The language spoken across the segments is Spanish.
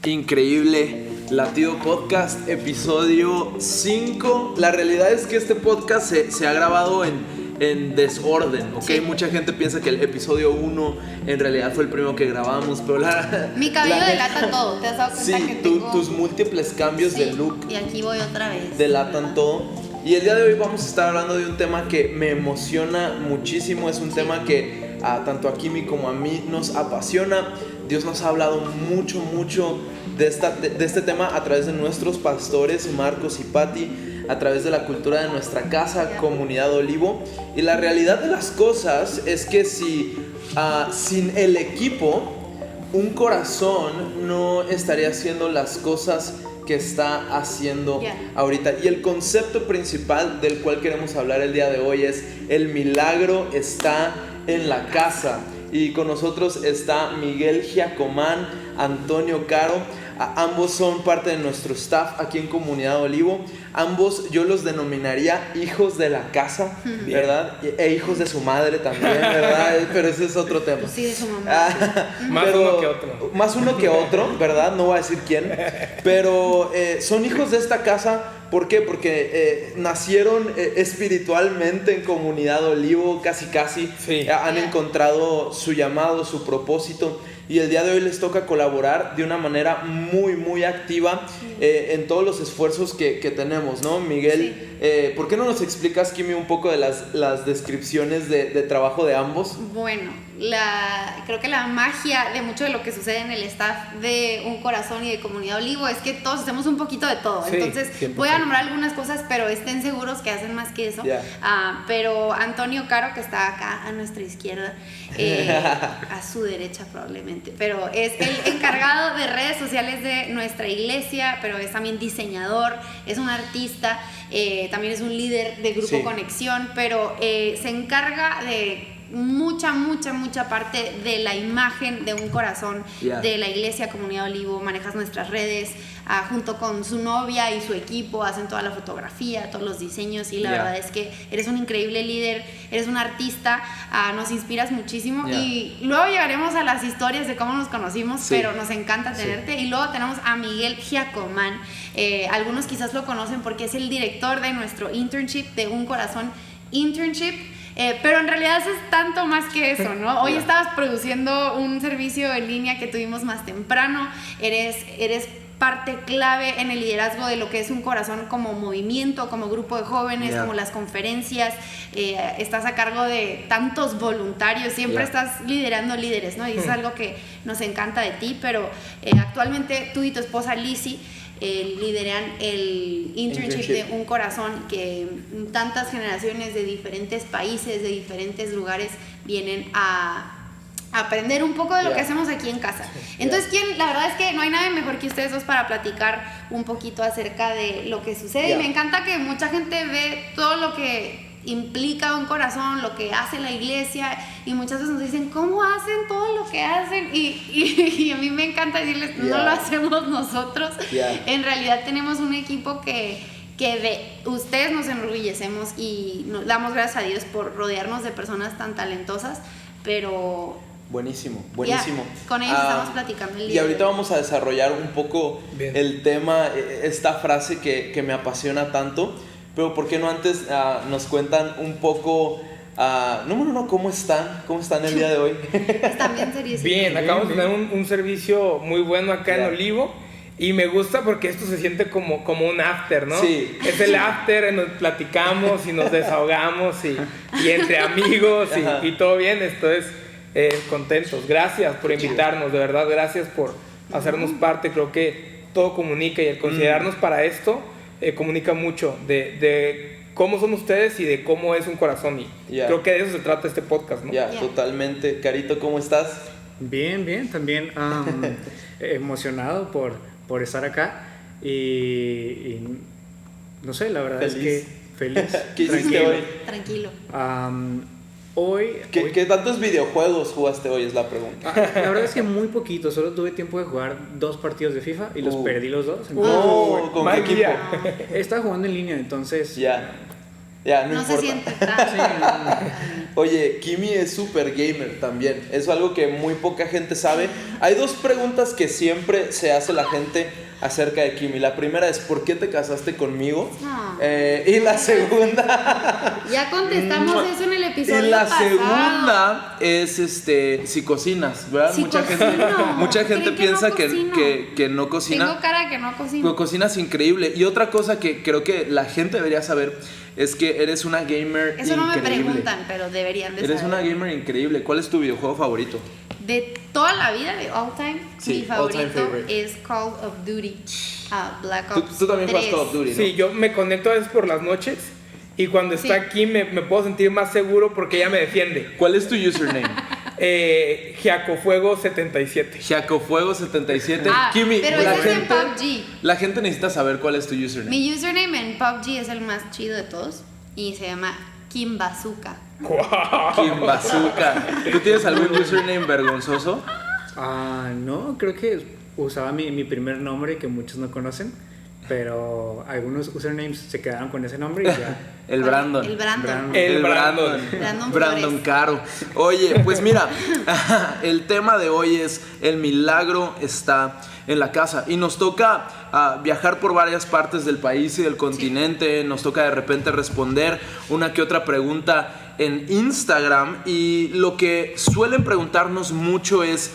Increíble, Latido Podcast, episodio 5. La realidad es que este podcast se ha grabado en desorden, ¿ok? Sí. Mucha gente piensa que el episodio 1 en realidad fue el primero que grabamos, pero Mi cabello delata todo, ¿te has dado cuenta sí, que tengo? tus múltiples cambios Sí, de look y aquí voy otra vez. delatan todo. Y el día de hoy vamos a estar hablando de un tema que me emociona muchísimo. Es un tema que tanto a Kimi como a mí nos apasiona. Dios nos ha hablado mucho de este tema a través de nuestros pastores Marcos y Patti, a través de la cultura de nuestra casa, Comunidad Olivo. Y la realidad de las cosas es que si sin el equipo, un corazón no estaría haciendo las cosas que está haciendo ahorita. Y el concepto principal del cual queremos hablar el día de hoy es: el milagro está en la casa. Y con nosotros está Miguel Giacomán, Antonio Caro. Ambos son parte de nuestro staff aquí en Comunidad Olivo. Ambos yo los denominaría hijos de la casa, ¿verdad? E hijos de su madre también, ¿verdad? Pero ese es otro tema. Pues sí, de su mamá. Más uno que otro. Más uno que otro, ¿verdad? No voy a decir quién. Pero son hijos de esta casa. ¿Por qué? Porque nacieron espiritualmente en Comunidad Olivo, casi. Sí. Han encontrado su llamado, su propósito. Y el día de hoy les toca colaborar de una manera muy activa en todos los esfuerzos que tenemos, ¿no? Miguel, ¿por qué no nos explicas, Kimi, un poco de las descripciones de trabajo de ambos? Bueno, creo que la magia de mucho de lo que sucede en el staff de Un Corazón y de Comunidad Olivo es que todos hacemos un poquito de todo. Sí, Entonces 100%. voy a nombrar algunas cosas, pero estén seguros que hacen más que eso. Pero Antonio Caro, que está acá a nuestra izquierda, a su derecha probablemente, pero es el encargado de redes sociales de nuestra iglesia, pero es también diseñador, es un artista, también es un líder de Grupo Conexión, pero se encarga de mucha parte de la imagen de Un Corazón, de la iglesia Comunidad Olivo. Manejas nuestras redes, junto con su novia y su equipo hacen toda la fotografía, todos los diseños, y la verdad es que eres un increíble líder, eres un artista, nos inspiras muchísimo, y luego llegaremos a las historias de cómo nos conocimos, pero nos encanta tenerte. Y luego tenemos a Miguel Giacomán. Algunos quizás lo conocen porque es el director de nuestro internship de Un Corazón Internship. Pero en realidad es tanto más que eso, ¿no? Hoy estabas produciendo un servicio en línea que tuvimos más temprano. Eres parte clave en el liderazgo de lo que es Un Corazón como movimiento, como grupo de jóvenes, como las conferencias. Estás a cargo de tantos voluntarios, siempre estás liderando líderes, ¿no? Y es algo que nos encanta de ti. Pero actualmente tú y tu esposa Lizzie lideran el internship de Un Corazón, que tantas generaciones de diferentes países, de diferentes lugares vienen a aprender un poco de lo que hacemos aquí en casa. Entonces, la verdad es que no hay nadie mejor que ustedes dos para platicar un poquito acerca de lo que sucede. Y me encanta que mucha gente ve todo lo que implica Un Corazón, lo que hace la iglesia, y muchas veces nos dicen, ¿cómo hacen todo lo que hacen? Y a mí me encanta decirles, no lo hacemos nosotros. En realidad tenemos un equipo que de ustedes nos enorgullecemos, y nos damos gracias a Dios por rodearnos de personas tan talentosas, pero Buenísimo. con ellos estamos platicando el día. Y ahorita vamos a desarrollar un poco el tema, esta frase que me apasiona tanto. Pero ¿por qué no antes nos cuentan un poco, ¿cómo están? ¿Cómo están el día de hoy? Están bien serios. Bien, acabamos de tener un servicio muy bueno acá en Olivo. Y me gusta porque esto se siente como un after, ¿no? Sí. Es el after, nos platicamos y nos desahogamos y entre amigos y todo bien. Entonces, contentos. Gracias por invitarnos, de verdad, gracias por hacernos parte. Creo que todo comunica, y el considerarnos para esto comunica mucho de cómo son ustedes y de cómo es Un Corazón. Y creo que de eso se trata este podcast, ¿no? Totalmente. Carito, ¿cómo estás? Bien, también emocionado por estar acá y no sé, la verdad feliz. es que feliz. ¿Qué hiciste hoy? Tranquilo. Hoy ¿Qué tantos videojuegos jugaste hoy? Es la pregunta. La verdad es que muy poquito, solo tuve tiempo de jugar 2 partidos de FIFA y los perdí los 2. ¿Con qué equipo? Estaba jugando en línea, entonces No no importa. se siente tan... Oye, Kimi es super gamer también. Es algo que muy poca gente sabe. Hay 2 preguntas que siempre se hace la gente acerca de Kimi. La primera es, ¿por qué te casaste conmigo? Y la segunda... Ya contestamos eso en el episodio Y la pasado. segunda es, si cocinas, ¿verdad? Sí, mucha gente piensa que no cocina. Tengo cara que no cocino. Pero cocinas increíble. Y otra cosa que creo que la gente debería saber es que eres una gamer Eso no increíble. me preguntan, pero deberían de Eres saber. una gamer increíble. ¿Cuál es tu videojuego favorito? De toda la vida, de all time, Sí, mi favorito all time favorite. es Call of Duty, Black Ops Tú también 3. juegas Call of Duty, ¿no? Sí, yo me conecto a veces por las noches y cuando está Sí. aquí me puedo sentir más seguro porque ella me defiende. ¿Cuál es tu username? Giacofuego77. Giacofuego77. Kimi, pero ese es en PUBG. La gente necesita saber cuál es tu username. Mi username en PUBG es el más chido de todos y se llama Kim Bazooka. Kim Bazooka. ¿Tú tienes algún username vergonzoso? No, creo que usaba mi primer nombre que muchos no conocen, pero algunos usernames se quedaron con ese nombre y ya. El Brandon. El Brandon. El Brandon. Brandon Caro. Oye, pues mira, el tema de hoy es el milagro está en la casa. Y nos toca viajar por varias partes del país y del continente. Nos toca de repente responder una que otra pregunta en Instagram. Y lo que suelen preguntarnos mucho es: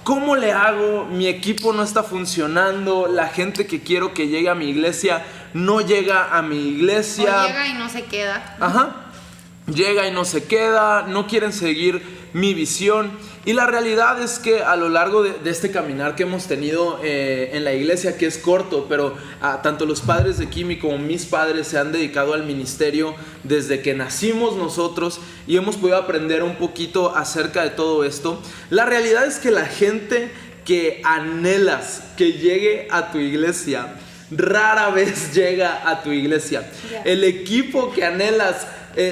¿cómo le hago? Mi equipo no está funcionando. La gente que quiero que llegue a mi iglesia no llega a mi iglesia. O llega y no se queda. Ajá. Llega y no se queda, no quieren seguir mi visión. Y la realidad es que a lo largo de este caminar que hemos tenido en la iglesia, que es corto, pero tanto los padres de Kimi como mis padres se han dedicado al ministerio desde que nacimos nosotros y hemos podido aprender un poquito acerca de todo esto. La realidad es que la gente que anhelas que llegue a tu iglesia rara vez llega a tu iglesia. Yeah. El equipo que anhelas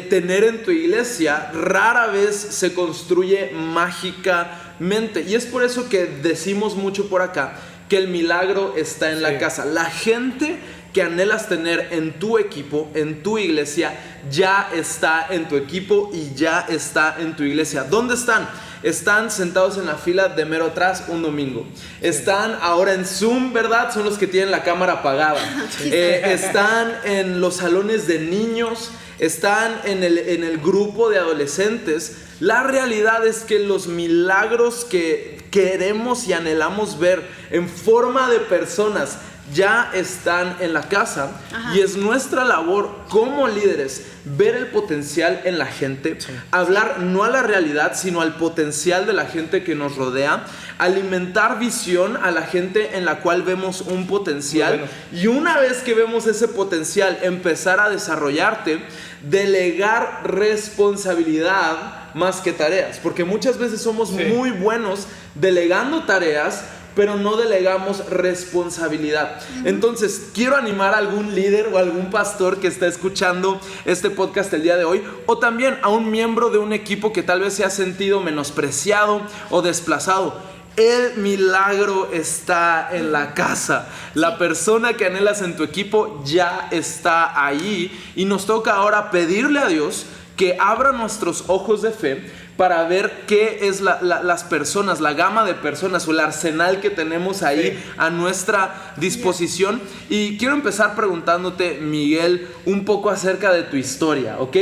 tener en tu iglesia rara vez se construye mágicamente. Y es por eso que decimos mucho por acá que el milagro está en la casa. La gente que anhelas tener en tu equipo, en tu iglesia, ya está en tu equipo y ya está en tu iglesia. ¿Dónde están? Están sentados en la fila de mero atrás un domingo. Están ahora en Zoom, ¿verdad? Son los que tienen la cámara apagada. Están en los salones de niños. Están en el grupo de adolescentes. La realidad es que los milagros que queremos y anhelamos ver en forma de personas ya están en la casa. Ajá. Y es nuestra labor como líderes ver el potencial en la gente, hablar no a la realidad sino al potencial de la gente que nos rodea, alimentar visión a la gente en la cual vemos un potencial, y una vez que vemos ese potencial empezar a desarrollarte, delegar responsabilidad más que tareas, porque muchas veces somos muy buenos delegando tareas, pero no delegamos responsabilidad. Entonces, quiero animar a algún líder o algún pastor que está escuchando este podcast el día de hoy, o también a un miembro de un equipo que tal vez se ha sentido menospreciado o desplazado. El milagro está en la casa. La persona que anhelas en tu equipo ya está ahí, y nos toca ahora pedirle a Dios que abra nuestros ojos de fe para ver qué es las personas, la gama de personas o el arsenal que tenemos ahí a nuestra disposición. Y quiero empezar preguntándote, Miguel, un poco acerca de tu historia, ¿ok?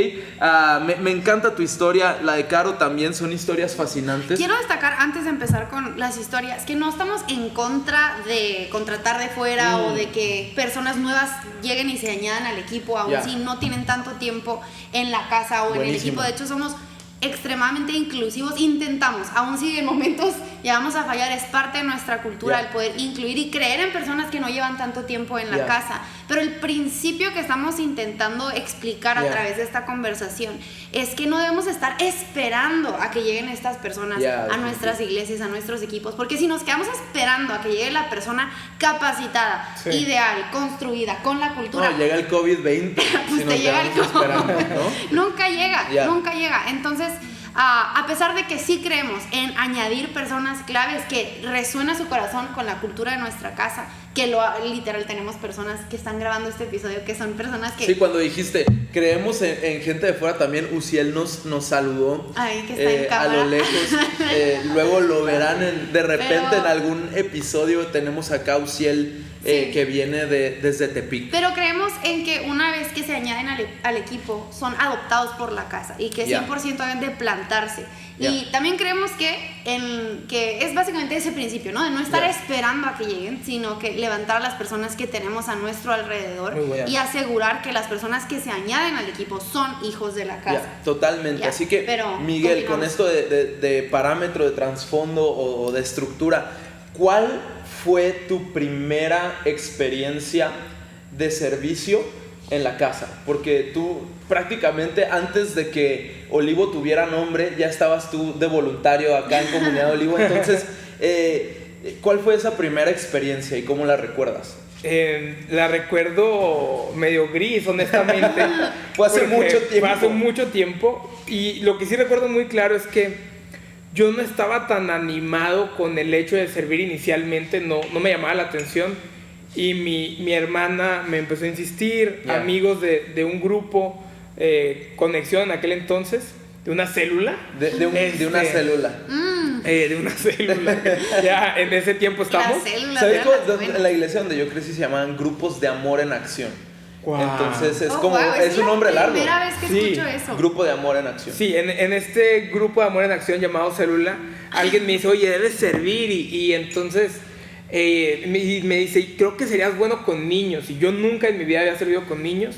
Me encanta tu historia, la de Caro también, son historias fascinantes. Quiero destacar, antes de empezar con las historias, que no estamos en contra de contratar de fuera o de que personas nuevas lleguen y se añadan al equipo, aun si no tienen tanto tiempo en la casa o en el equipo. De hecho, somos extremadamente inclusivos, intentamos, aun si en momentos llegamos a fallar, es parte de nuestra cultura el poder incluir y creer en personas que no llevan tanto tiempo en la casa. Pero el principio que estamos intentando explicar a través de esta conversación es que no debemos estar esperando a que lleguen estas personas a nuestras iglesias, a nuestros equipos, porque si nos quedamos esperando a que llegue la persona capacitada, ideal, construida, con la cultura, no, llega el COVID-20 pues si te llega el COVID, ¿no? nunca llega. Entonces, a pesar de que sí creemos en añadir personas claves que resuena su corazón con la cultura de nuestra casa, literal tenemos personas que están grabando este episodio, que son personas que... Sí, cuando dijiste, creemos en gente de fuera también, Uziel nos saludó. Ay, que está en cámara. A lo lejos. Luego lo verán de repente en algún episodio. Tenemos acá a Uziel, que viene desde Tepic. Pero creemos en que una vez que se añaden al equipo, son adoptados por la casa y que 100% deben de plantarse. Y también creemos que es básicamente ese principio, ¿no? De no estar esperando a que lleguen, sino que levantar a las personas que tenemos a nuestro alrededor y asegurar que las personas que se añaden al equipo son hijos de la casa. Totalmente. Así que, Miguel, con esto de parámetro, de trasfondo o de estructura, ¿cuál fue tu primera experiencia de servicio en la casa? Porque tú prácticamente antes de que Olivo tuviera nombre ya estabas tú de voluntario acá en Comunidad Olivo. Entonces, ¿cuál fue esa primera experiencia y cómo la recuerdas? La recuerdo medio gris, honestamente. Fue hace mucho tiempo. Fue hace mucho tiempo. Y lo que sí recuerdo muy claro es que yo no estaba tan animado con el hecho de servir inicialmente. No me llamaba la atención. Y mi hermana me empezó a insistir, amigos de un grupo, Conexión en aquel entonces, de una célula. De una célula. De una célula. Ya en ese tiempo estamos. ¿Sabes? En la iglesia donde yo crecí se llamaban grupos de amor en acción. Wow. Entonces es un nombre largo. Es la primera vez que escucho eso. Grupo de amor en acción. Sí, en este grupo de amor en acción llamado Célula, alguien me dice, oye, debes servir. Y entonces me dice, creo que serías bueno con niños. Y yo nunca en mi vida había servido con niños.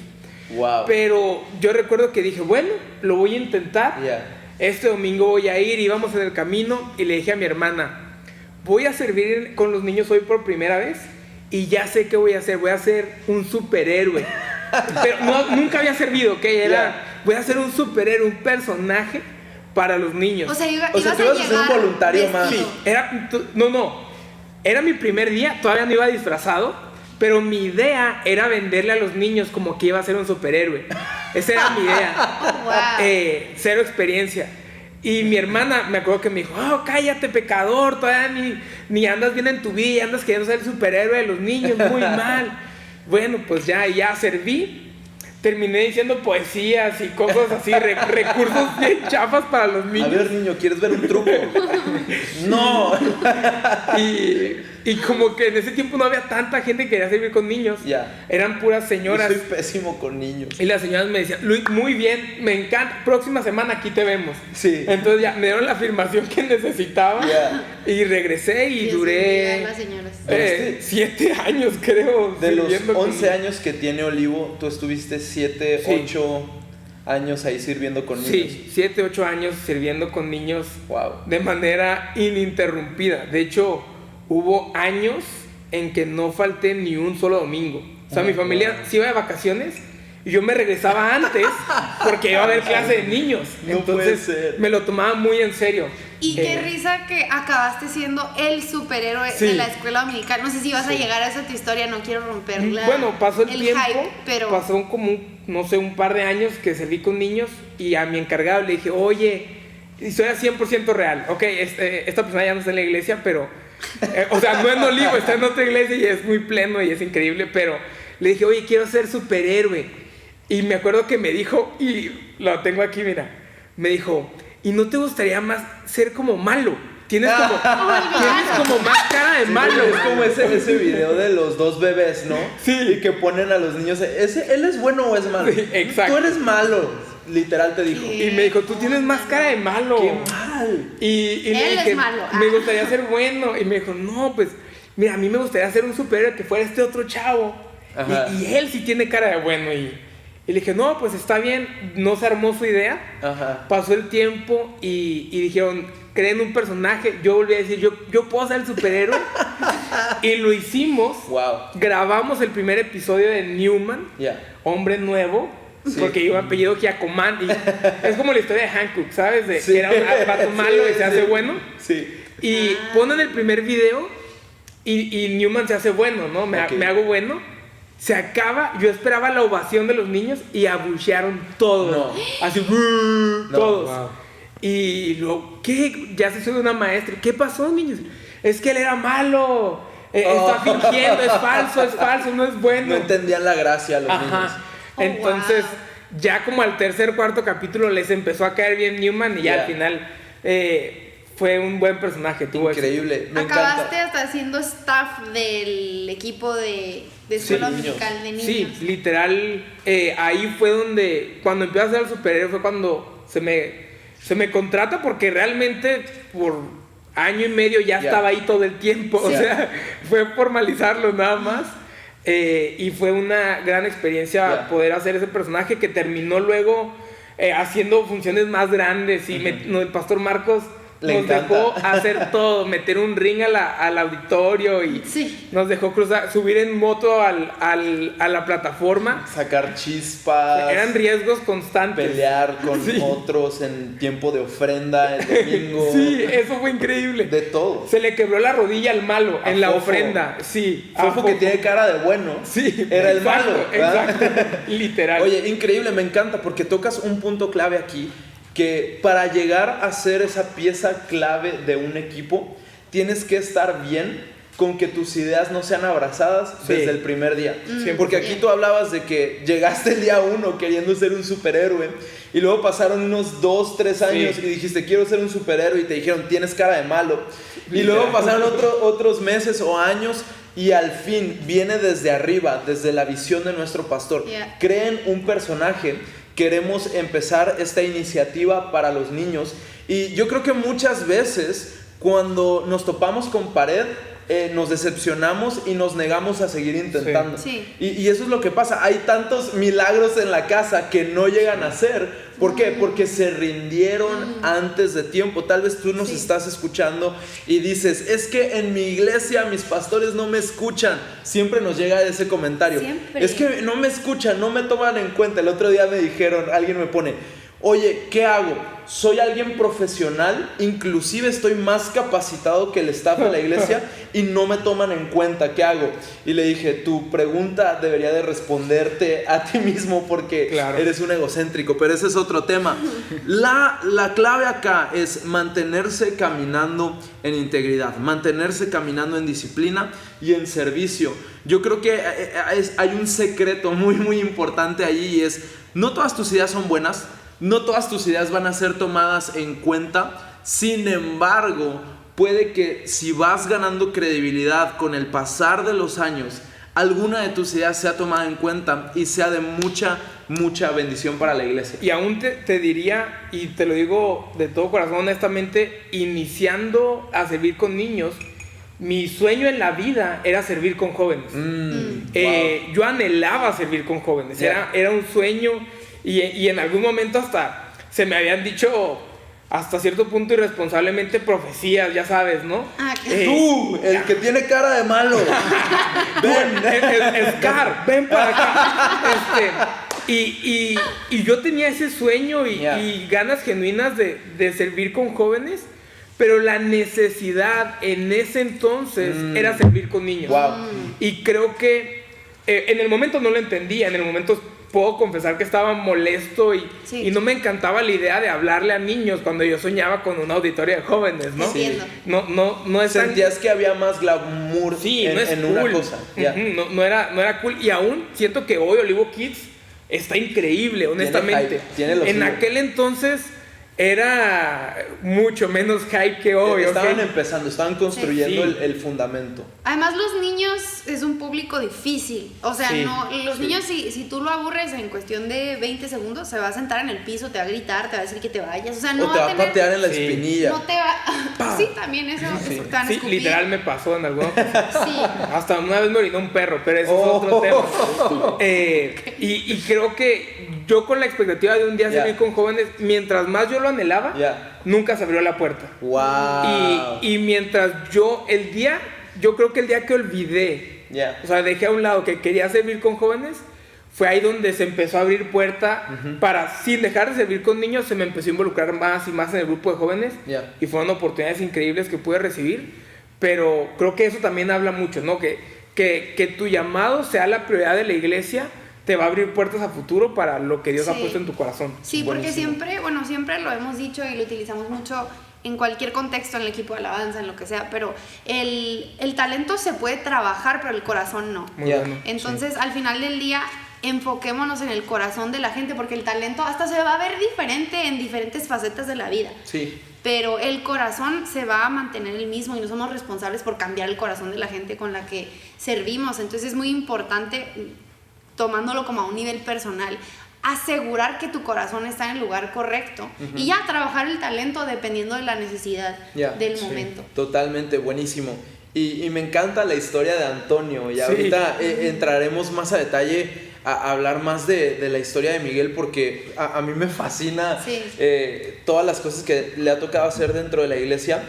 Wow. Pero yo recuerdo que dije, bueno, lo voy a intentar. Este domingo voy a ir. Íbamos en el camino y le dije a mi hermana, voy a servir con los niños hoy por primera vez. Y ya sé qué voy a hacer. Voy a ser un superhéroe. Pero nunca había servido, ¿ok? Voy a ser un superhéroe, un personaje para los niños. O sea, tú ibas a ser un voluntario más. Sí, era mi primer día, todavía no iba disfrazado. Pero mi idea era venderle a los niños como que iba a ser un superhéroe. Esa era mi idea. Cero experiencia. Y mi hermana, me acuerdo que me dijo, oh, cállate, pecador, todavía ni andas bien en tu vida, andas queriendo ser el superhéroe de los niños, muy mal. Bueno, pues ya serví. Terminé diciendo poesías y cosas así, recursos bien chafas para los niños. A ver, niño, ¿quieres ver un truco? ¡No! Y como que en ese tiempo no había tanta gente que quería servir con niños. Eran puras señoras. Yo soy pésimo con niños. Y las señoras me decían, Luis, muy bien, me encanta, próxima semana aquí te vemos. Sí. Entonces ya me dieron la afirmación que necesitaba. Y regresé y duré las señoras. 7 años, creo. De los 11 años que tiene Olivo, tú estuviste 7, 8 años ahí sirviendo con niños. Sí, 7, 8 años sirviendo con niños. Wow. De manera ininterrumpida. De hecho, hubo años en que no falté ni un solo domingo. O sea, mi familia se iba de vacaciones y yo me regresaba antes porque iba a haber clase de niños. Entonces me lo tomaba muy en serio. Y qué risa que acabaste siendo el superhéroe de la escuela dominical. No sé si vas a llegar a esa tu historia, no quiero romperla. Bueno, pasó el tiempo, hype, pero... pasó como un par de años que serví con niños y a mi encargado le dije, oye, y soy 100% real. Ok, esta persona ya no está en la iglesia, pero... o sea, no en Olivo, está en otra iglesia y es muy pleno y es increíble, pero le dije, oye, quiero ser superhéroe. Y me acuerdo que me dijo, y lo tengo aquí, mira, me dijo, ¿y no te gustaría más ser como malo? Tienes como más cara de malo. Es como ese video de los 2 bebés, ¿no? Sí. Y que ponen a los niños, ¿él es bueno o es malo? Sí, exacto. Tú eres malo, literal te dijo. Y me dijo, tú tienes más cara de malo. ¡Qué mal! Y le dije, es malo. Me gustaría ser bueno. Y me dijo, no, pues, mira, a mí me gustaría ser un superhéroe que fuera este otro chavo. Y él sí tiene cara de bueno. Y le dije, no, pues está bien. No se armó su idea. Pasó el tiempo y dijeron, creen un personaje. Yo volví a decir, yo puedo ser el superhéroe. Y lo hicimos. Grabamos el primer episodio de Newman, Hombre Nuevo. Porque yo apellido Giacoman. Es como la historia de Hancock, ¿sabes? Que era un vato malo y se hace bueno. Y ponen el primer video y Newman se hace bueno, ¿no? Me hago bueno. Se acaba, yo esperaba la ovación de los niños y abuchearon todos. Así, todos. Wow. Y luego, ¿qué? Ya se sube una maestra. ¿Qué pasó, niños? Es que él era malo. está fingiendo, es falso, no es bueno. No entendían la gracia a los niños. Entonces, ya como al tercer, cuarto capítulo les empezó a caer bien Newman y ya al final fue un buen personaje. Increíble, me Acabaste encanta. hasta siendo staff del equipo de escuela dominical de niños. Sí, literal, ahí fue donde, cuando empecé a ser el superhéroe, fue cuando se me contrata, porque realmente por año y medio ya estaba ahí todo el tiempo. O sea, fue formalizarlo nada más. Y fue una gran experiencia poder hacer ese personaje, que terminó luego haciendo funciones más grandes. Y el pastor Marcos nos dejó hacer todo, meter un ring al auditorio y nos dejó subir en moto a la plataforma, sacar chispas, eran riesgos constantes, pelear con otros en tiempo de ofrenda el domingo. Sí, eso fue increíble. De todo. Se le quebró la rodilla al malo en la ofrenda. Sí, Fofo, que tiene cara de bueno. Sí, era el malo, ¿verdad? Exacto, literal. Oye, increíble, me encanta, porque tocas un punto clave aquí, que para llegar a ser esa pieza clave de un equipo, tienes que estar bien con que tus ideas no sean abrazadas desde el primer día. Porque aquí tú hablabas de que llegaste el día 1 queriendo ser un superhéroe, y luego pasaron unos 2, 3 años y dijiste, quiero ser un superhéroe, y te dijeron, tienes cara de malo. Y luego pasaron otros meses o años, y al fin viene desde arriba, desde la visión de nuestro pastor. Creen un personaje. Queremos empezar esta iniciativa para los niños, y yo creo que muchas veces cuando nos topamos con pared, nos decepcionamos y nos negamos a seguir intentando. Y eso es lo que pasa. Hay tantos milagros en la casa que no llegan a ser. ¿Por qué? Porque se rindieron antes de tiempo. Tal vez tú nos estás escuchando y dices, es que en mi iglesia mis pastores no me escuchan. Siempre nos llega ese comentario. Es que no me escuchan, no me toman en cuenta. El otro día me dijeron, alguien me pone, oye, ¿qué hago? Soy alguien profesional, inclusive estoy más capacitado que el staff de la iglesia y no me toman en cuenta, ¿qué hago? Y le dije, tu pregunta debería de responderte a ti mismo, porque eres un egocéntrico, pero ese es otro tema. La clave acá es mantenerse caminando en integridad, mantenerse caminando en disciplina y en servicio. Yo creo que hay un secreto muy, muy importante allí, y es, no todas tus ideas son buenas, no todas tus ideas van a ser tomadas en cuenta. Sin embargo, puede que si vas ganando credibilidad con el pasar de los años, alguna de tus ideas sea tomada en cuenta y sea de mucha, mucha bendición para la iglesia. Y aún te diría, y te lo digo de todo corazón, honestamente, iniciando a servir con niños, mi sueño en la vida era servir con jóvenes. Yo anhelaba servir con jóvenes, era un sueño. Y en algún momento hasta se me habían dicho, hasta cierto punto irresponsablemente, profecías, ya sabes, ¿no? Tú, el que tiene cara de malo. Ven, Scar, ven para acá. Y yo tenía ese sueño y ganas genuinas de servir con jóvenes, pero la necesidad en ese entonces era servir con niños. Y creo que en el momento no lo entendía, en el momento puedo confesar que estaba molesto y no me encantaba la idea de hablarle a niños cuando yo soñaba con una auditoria de jóvenes, ¿no? No es sentías que había más glamour en cool. una cosa. No era cool, y aún siento que hoy Olivo Kids está increíble, honestamente. En aquel entonces era mucho menos hype que hoy. Estaban empezando, estaban construyendo el fundamento. Además, los niños es un público difícil. O sea, los niños, si tú lo aburres en cuestión de 20 segundos, se va a sentar en el piso, te va a gritar, te va a decir que te vayas. O sea, no te va a patear en la espinilla. No te va. Sí, también eso. Sí, literal me pasó en algún momento. Hasta una vez me orinó un perro, pero eso es otro tema. Y creo que yo, con la expectativa de un día salir con jóvenes, mientras más yo lo anhelaba, nunca se abrió la puerta. Y mientras yo creo que el día que olvidé, o sea, dejé a un lado que quería servir con jóvenes, fue ahí donde se empezó a abrir puerta para, sin dejar de servir con niños, se me empezó a involucrar más y más en el grupo de jóvenes, y fueron oportunidades increíbles que pude recibir. Pero creo que eso también habla mucho, ¿no? Que tu llamado sea la prioridad de la iglesia, te va a abrir puertas a futuro para lo que Dios ha puesto en tu corazón. Sí, porque siempre lo hemos dicho y lo utilizamos mucho. en cualquier contexto, en el equipo de alabanza, en lo que sea, pero el talento se puede trabajar, pero el corazón no. Muy bueno. Entonces, al final del día, enfoquémonos en el corazón de la gente, porque el talento hasta se va a ver diferente en diferentes facetas de la vida. Sí. Pero el corazón se va a mantener el mismo y no somos responsables por cambiar el corazón de la gente con la que servimos. Entonces es muy importante, tomándolo como a un nivel personal, asegurar que tu corazón está en el lugar correcto y ya trabajar el talento dependiendo de la necesidad del momento. Totalmente, buenísimo. Y me encanta la historia de Antonio y ahorita entraremos más a detalle a hablar más de la historia de Miguel, porque a mí me fascina todas las cosas que le ha tocado hacer dentro de la iglesia,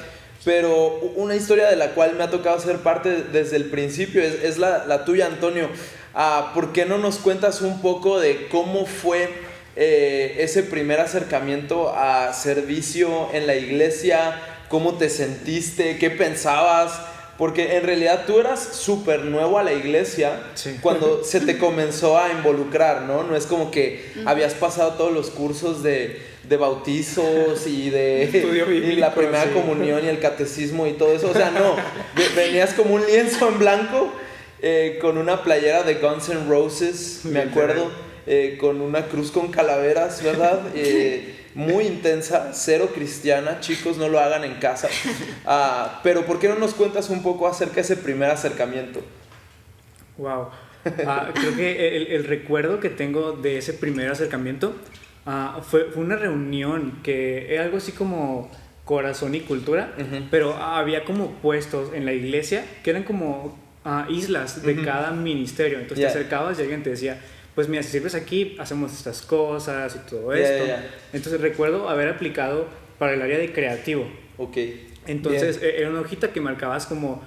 pero una historia de la cual me ha tocado ser parte desde el principio es la tuya, Antonio. ¿Por qué no nos cuentas un poco de cómo fue ese primer acercamiento a servicio en la iglesia? ¿Cómo te sentiste? ¿Qué pensabas? Porque en realidad tú eras súper nuevo a la iglesia cuando se te comenzó a involucrar, ¿no? No es como que habías pasado todos los cursos de bautizos y y la primera comunión y el catecismo y todo eso. O sea, no, venías como un lienzo en blanco con una playera de Guns N' Roses, me acuerdo, con una cruz con calaveras, ¿verdad? Muy intensa, cero cristiana, chicos, no lo hagan en casa. Pero ¿por qué no nos cuentas un poco acerca de ese primer acercamiento? Wow. Creo que el recuerdo que tengo de ese primer acercamiento fue una reunión que era algo así como corazón y cultura, pero había como puestos en la iglesia que eran como islas de cada ministerio. Entonces te acercabas y alguien te decía, pues mira, si sirves aquí, hacemos estas cosas y todo esto. Entonces recuerdo haber aplicado para el área de creativo. Entonces era una hojita que marcabas como,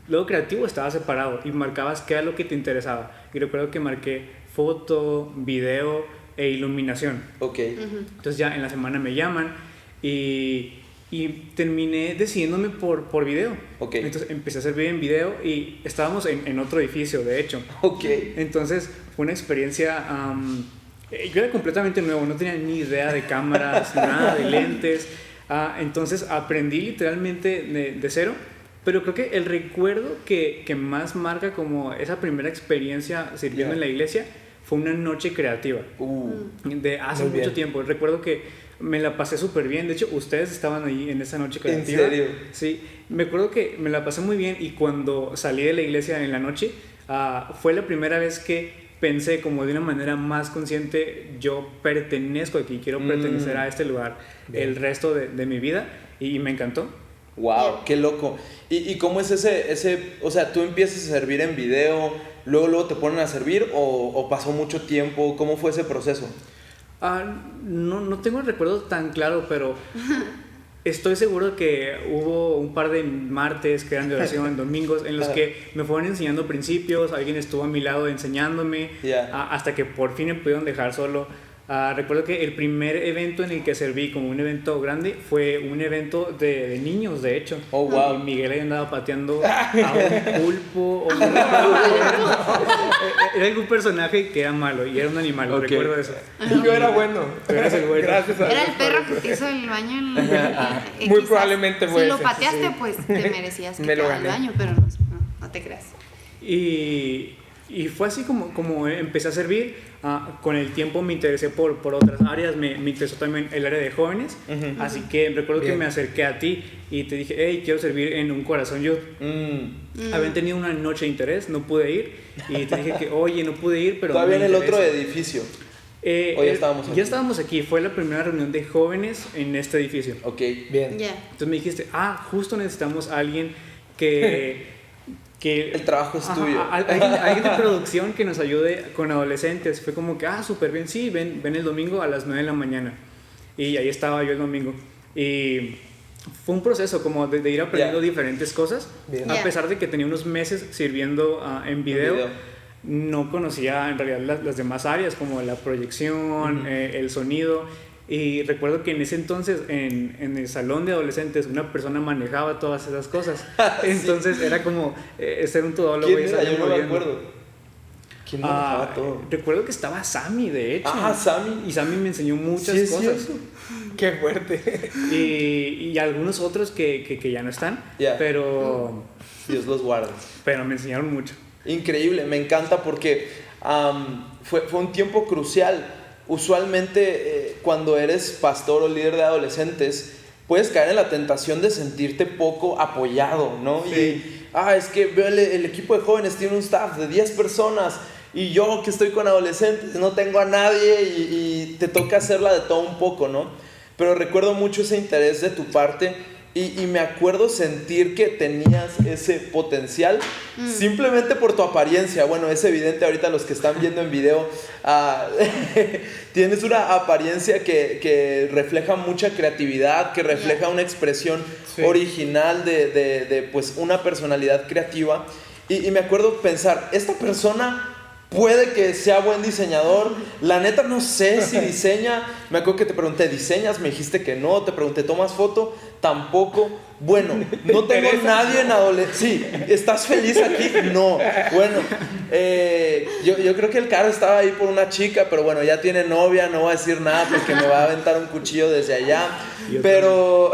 luego creativo estaba separado y marcabas qué era lo que te interesaba. Y recuerdo que marqué foto, video e iluminación. Entonces ya en la semana me llaman y terminé decidiéndome por video. Entonces empecé a servir en video y estábamos en otro edificio, de hecho. Entonces fue una experiencia, yo era completamente nuevo, no tenía ni idea de cámaras, nada de lentes. Entonces aprendí literalmente de cero, pero creo que el recuerdo que más marca como esa primera experiencia sirviendo en la iglesia fue una noche creativa de hace mucho tiempo. Recuerdo que me la pasé súper bien. De hecho, ustedes estaban ahí en esa noche creativa. ¿En serio? Sí, me acuerdo que me la pasé muy bien y cuando salí de la iglesia en la noche, fue la primera vez que pensé como de una manera más consciente, yo pertenezco aquí, quiero pertenecer a este lugar el resto de mi vida y me encantó. Wow, qué loco. ¿Y cómo es ese, o sea, tú empiezas a servir en video, luego te ponen a servir o pasó mucho tiempo? ¿Cómo fue ese proceso? No tengo el recuerdo tan claro, pero estoy seguro que hubo un par de martes que eran de oración, domingos, en los que me fueron enseñando principios, alguien estuvo a mi lado enseñándome, hasta que por fin me pudieron dejar solo. Recuerdo que el primer evento en el que serví como un evento grande fue un evento de niños, de hecho. Y Miguel ahí andaba pateando a un pulpo. Era algún personaje que era malo y era un animal, recuerdo eso. Yo era bueno. Tú eras el bueno. Gracias a Dios. Era el perro que te hizo el baño en Muy probablemente fue si lo ese, pateaste, pues te merecías que Me te lo haga el gané. daño, pero no te creas. Y fue así como empecé a servir. Con el tiempo me interesé por otras áreas, me interesó también el área de jóvenes, así que recuerdo que me acerqué a ti y te dije, hey, quiero servir en un corazón youth. Habían tenido una noche de interés, no pude ir y te dije que, oye, no pude ir, pero todavía en el otro edificio. ¿O ya estábamos aquí? Ya estábamos aquí, fue la primera reunión de jóvenes en este edificio. Bien. Entonces me dijiste, justo necesitamos a alguien que el trabajo es tuyo. Alguien de producción que nos ayude con adolescentes. Fue como que, súper bien, sí, ven el domingo a las 9 de la mañana. Y ahí estaba yo el domingo. Y fue un proceso como de ir aprendiendo diferentes cosas. A pesar de que tenía unos meses sirviendo en video, no conocía en realidad las demás áreas como la proyección, el sonido. Y recuerdo que en ese entonces en el salón de adolescentes una persona manejaba todas esas cosas. Entonces era como ser un todólogo. ¿Quién era? Yo no me acuerdo. ¿Quién manejaba todo? Recuerdo que estaba Sammy, de hecho. Sammy. Y Sammy me enseñó muchas cosas. Qué fuerte. Y algunos otros que ya no están, pero Dios los guarde. Pero me enseñaron mucho. Increíble, me encanta porque fue un tiempo crucial. Usualmente cuando eres pastor o líder de adolescentes, puedes caer en la tentación de sentirte poco apoyado, ¿no? Sí. Y es que veo el equipo de jóvenes tiene un staff de 10 personas y yo que estoy con adolescentes no tengo a nadie y te toca hacerla de todo un poco, ¿no? Pero recuerdo mucho ese interés de tu parte y me acuerdo sentir que tenías ese potencial simplemente por tu apariencia. Bueno, es evidente ahorita los que están viendo en video, tienes una apariencia que refleja mucha creatividad, que refleja una expresión original de pues una personalidad creativa. Y me acuerdo pensar, esta persona puede que sea buen diseñador. La neta no sé si diseña. Me acuerdo que te pregunté, ¿diseñas? Me dijiste que no. Te pregunté, ¿tomas foto? Tampoco. Bueno, no tengo nadie en adolescencia. Sí, ¿estás feliz aquí? No. Bueno, yo creo que el Caro estaba ahí por una chica, pero bueno, ya tiene novia, no va a decir nada porque me va a aventar un cuchillo desde allá. Pero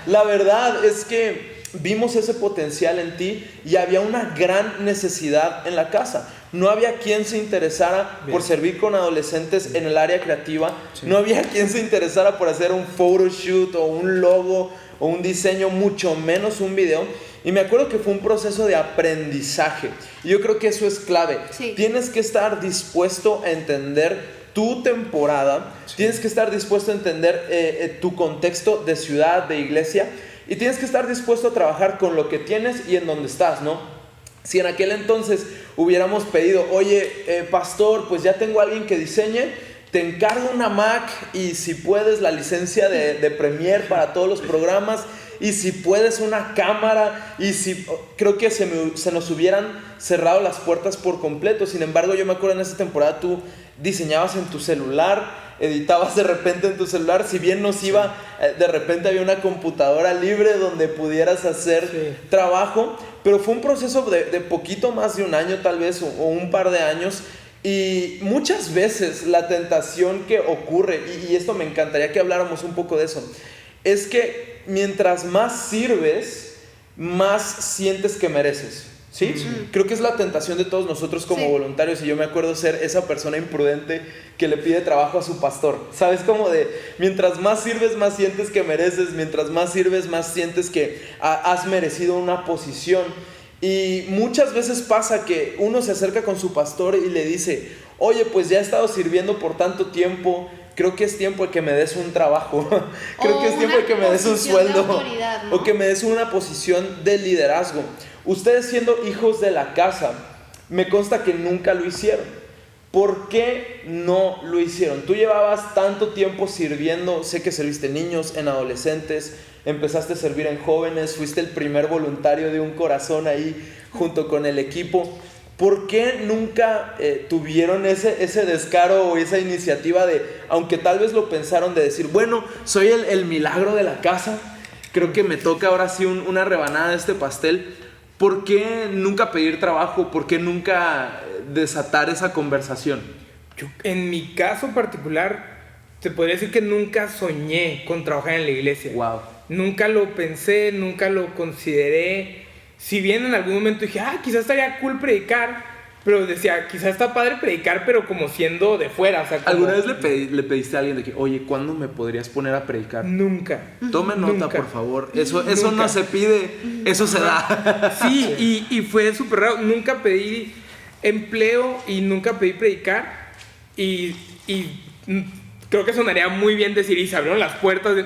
la verdad es que vimos ese potencial en ti y había una gran necesidad en la casa. No había quien se interesara por servir con adolescentes en el área creativa. No había quien se interesara por hacer un photoshoot o un logo o un diseño, mucho menos un video. Y me acuerdo que fue un proceso de aprendizaje. Y yo creo que eso es clave. Tienes que estar dispuesto a entender tu temporada. Tienes que estar dispuesto a entender tu contexto de ciudad, de iglesia. Y tienes que estar dispuesto a trabajar con lo que tienes y en donde estás, ¿no? Si en aquel entonces hubiéramos pedido, oye, pastor, pues ya tengo a alguien que diseñe, te encargo una Mac y si puedes la licencia de Premiere para todos los programas y si puedes una cámara y si creo que se nos hubieran cerrado las puertas por completo. Sin embargo, yo me acuerdo en esa temporada tú diseñabas en tu celular, editabas de repente en tu celular, si bien nos iba, de repente había una computadora libre donde pudieras hacer trabajo, pero fue un proceso de poquito más de un año tal vez o un par de años. Y muchas veces la tentación que ocurre, y esto me encantaría que habláramos un poco de eso, es que mientras más sirves, más sientes que mereces. ¿Sí? Creo que es la tentación de todos nosotros como voluntarios. Y yo me acuerdo ser esa persona imprudente que le pide trabajo a su pastor. ¿Sabes? Como de, mientras más sirves, más sientes que mereces. Mientras más sirves, más sientes que has merecido una posición. Y muchas veces pasa que uno se acerca con su pastor y le dice, oye, pues ya he estado sirviendo por tanto tiempo, creo que es tiempo de que me des un trabajo. Creo que es tiempo de que me des un sueldo, ¿no? O que me des una posición de liderazgo. Ustedes siendo hijos de la casa, me consta que nunca lo hicieron. ¿Por qué no lo hicieron? Tú llevabas tanto tiempo sirviendo, sé que serviste en niños, en adolescentes, empezaste a servir en jóvenes, fuiste el primer voluntario de Un Corazón ahí junto con el equipo. ¿Por qué nunca tuvieron ese descaro o esa iniciativa de, aunque tal vez lo pensaron, de decir, bueno, soy el milagro de la casa, creo que me toca ahora sí una rebanada de este pastel? ¿Por qué nunca pedir trabajo? ¿Por qué nunca desatar esa conversación? Yo, en mi caso particular, te podría decir que nunca soñé con trabajar en la iglesia. Wow. Nunca lo pensé, nunca lo consideré. Si bien en algún momento dije, quizás estaría cool predicar, pero decía, quizás está padre predicar, pero como siendo de fuera. O sea, como... ¿Alguna vez le pediste a alguien de que, oye, ¿cuándo me podrías poner a predicar? Nunca. Tome nota, por favor. Eso no se pide, eso se da. Sí, y fue súper raro. Nunca pedí empleo y nunca pedí predicar. Y creo que sonaría muy bien decir, y se abrieron las puertas.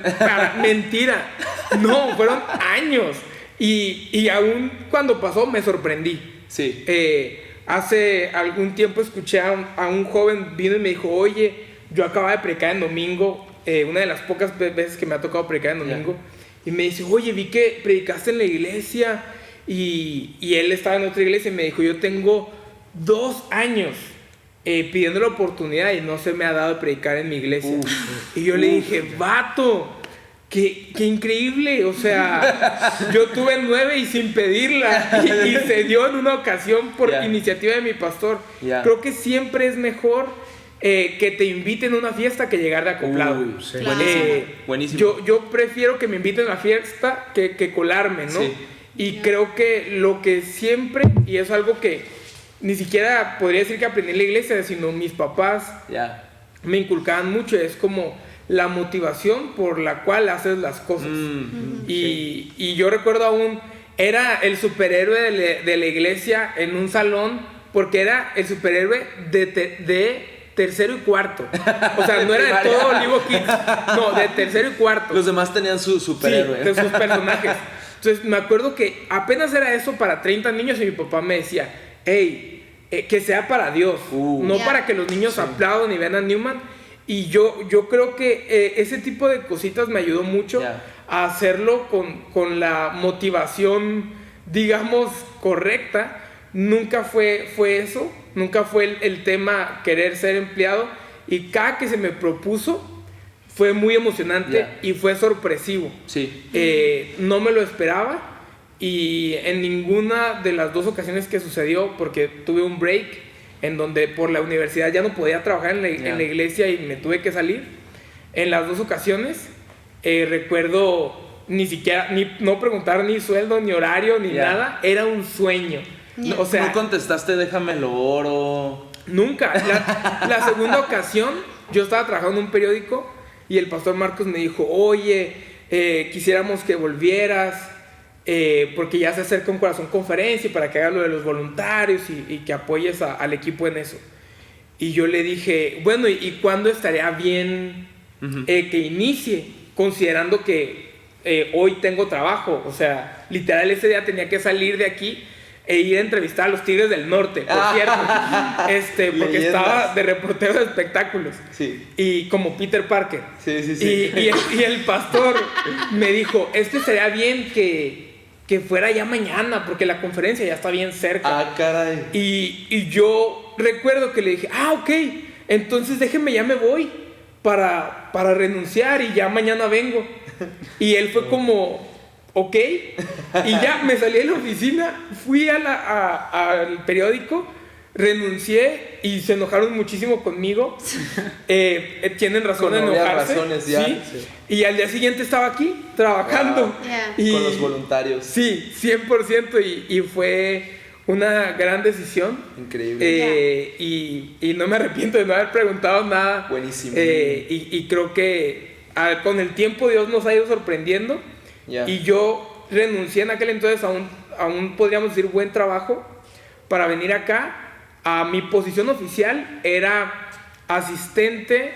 Mentira. No, fueron años. Y aún cuando pasó me sorprendí. Sí. Hace algún tiempo escuché a un joven, vino y me dijo, oye, yo acababa de predicar en domingo, una de las pocas veces que me ha tocado predicar en domingo, y me dice, oye, vi que predicaste en la iglesia, y él estaba en otra iglesia, y me dijo, yo tengo 2 años pidiendo la oportunidad y no se me ha dado de predicar en mi iglesia. Y yo le dije, vato, ¡qué increíble! O sea, yo tuve 9 y sin pedirla y se dio en una ocasión por iniciativa de mi pastor. Creo que siempre es mejor que te inviten a una fiesta que llegar de acoplado. Sí. Claro. Buenísimo. Yo prefiero que me inviten a la fiesta que colarme, ¿no? Sí. Y creo que lo que siempre, y es algo que ni siquiera podría decir que aprendí en la iglesia, sino mis papás Ya. me inculcaban mucho, es como la motivación por la cual haces las cosas. Y yo recuerdo aún, era el superhéroe de la iglesia en un salón, porque era el superhéroe de tercero y cuarto. O sea, no era de todo Olivo Kids, no, de tercero y cuarto. Los demás tenían su superhéroe. Sí, de sus personajes. Entonces me acuerdo que apenas era eso para 30 niños y mi papá me decía, hey, que sea para Dios, no Yeah. para que los niños aplaudan y vean a Newman. Y yo creo que ese tipo de cositas me ayudó mucho Yeah. a hacerlo con la motivación, digamos, correcta. Nunca fue eso, nunca fue el tema querer ser empleado. Y cada que se me propuso fue muy emocionante Yeah. y fue sorpresivo. Sí. No me lo esperaba y en ninguna de las 2 ocasiones que sucedió, porque tuve un break en donde por la universidad ya no podía trabajar en la iglesia y me tuve que salir. En las 2 ocasiones recuerdo ni siquiera, no preguntar ni sueldo, ni horario, ni nada, era un sueño. Yeah. O sea, no contestaste, déjamelo oro. nunca. La segunda ocasión, yo estaba trabajando en un periódico y el pastor Marcos me dijo, oye, quisiéramos que volvieras, porque ya se acerca un Corazón Conferencia para que hagas lo de los voluntarios y que apoyes al equipo en eso. Y yo le dije, bueno, ¿y cuándo estaría bien que inicie? Considerando que hoy tengo trabajo. O sea, literal ese día tenía que salir de aquí e ir a entrevistar a los Tigres del Norte, por cierto, porque Leyendas. estaba de reportero de espectáculos. Sí. Y como Peter Parker. Sí. Y el pastor me dijo, sería bien que fuera ya mañana, porque la conferencia ya está bien cerca. Ah, caray. Y yo recuerdo que le dije, ok, entonces déjeme, ya me voy para renunciar y ya mañana vengo. Y él fue como, ok. Y ya me salí de la oficina, fui al periódico, renuncié y se enojaron muchísimo conmigo. Tienen razón en enojarse. Razones ya. ¿sí? Y al día siguiente estaba aquí trabajando. Wow. Yeah. Y, Con los voluntarios. Sí, 100%. Y fue una gran decisión. Increíble. Y no me arrepiento de no haber preguntado nada. Buenísimo. Y creo que con el tiempo Dios nos ha ido sorprendiendo. Ya. Y yo renuncié en aquel entonces a un podríamos decir, buen trabajo para venir acá. A mi posición oficial era asistente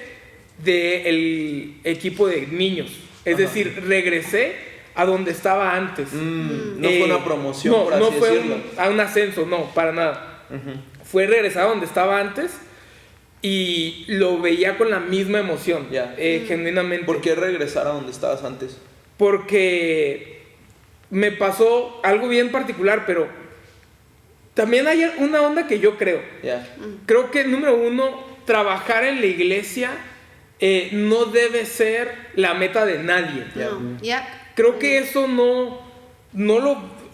del equipo de niños. Es decir, regresé a donde estaba antes. No fue una promoción, no, por así no fue decirlo. un ascenso, no, para nada. Fue regresar a donde estaba antes y lo veía con la misma emoción, Ya. genuinamente. ¿Por qué regresar a donde estabas antes? Porque me pasó algo bien particular, pero también hay una onda que yo creo. Ya. Creo que, número 1, trabajar en la iglesia no debe ser la meta de nadie. No. Yeah. Creo que eso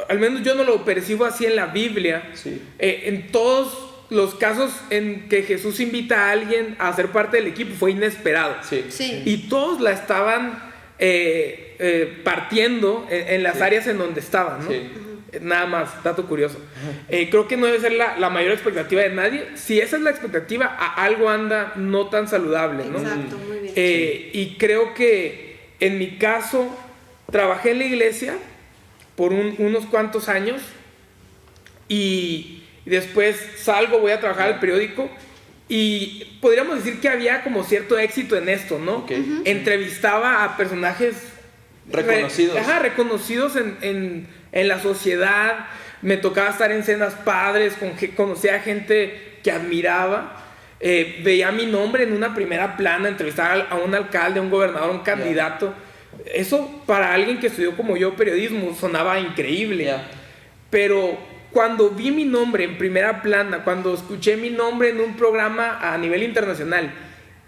al menos yo no lo percibo así en la Biblia. Sí. En todos los casos en que Jesús invita a alguien a ser parte del equipo fue inesperado. Sí. Sí. Y todos la estaban partiendo en las áreas en donde estaban, ¿no? Sí. Nada más, dato curioso. Creo que no debe ser la mayor expectativa de nadie. Si esa es la expectativa, algo anda no tan saludable, ¿no? Exacto, muy bien. Y creo que en mi caso trabajé en la iglesia por unos cuantos años y después salgo, voy a trabajar al periódico y podríamos decir que había como cierto éxito en esto, ¿no? Ok. Entrevistaba a personajes Reconocidos. reconocidos en la sociedad. Me tocaba estar en cenas padres, conocía a gente que admiraba. Veía mi nombre en una primera plana, entrevistar a un alcalde, a un gobernador, a un candidato. Eso para alguien que estudió como yo periodismo sonaba increíble. Pero cuando vi mi nombre en primera plana, cuando escuché mi nombre en un programa a nivel internacional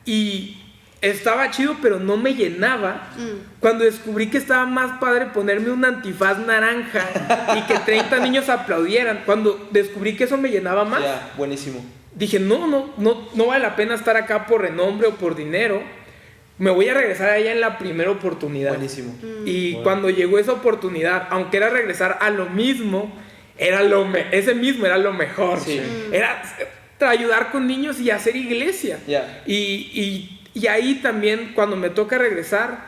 y estaba chido, pero no me llenaba. Cuando descubrí que estaba más padre ponerme un antifaz naranja y que 30 niños aplaudieran, cuando descubrí que eso me llenaba más, buenísimo. Dije, no vale la pena estar acá por renombre o por dinero. Me voy a regresar allá en la primera oportunidad. Buenísimo. Y cuando llegó esa oportunidad, aunque era regresar a lo mismo, ese mismo era lo mejor. Sí. Era ayudar con niños y hacer iglesia. Y ahí también, cuando me toca regresar,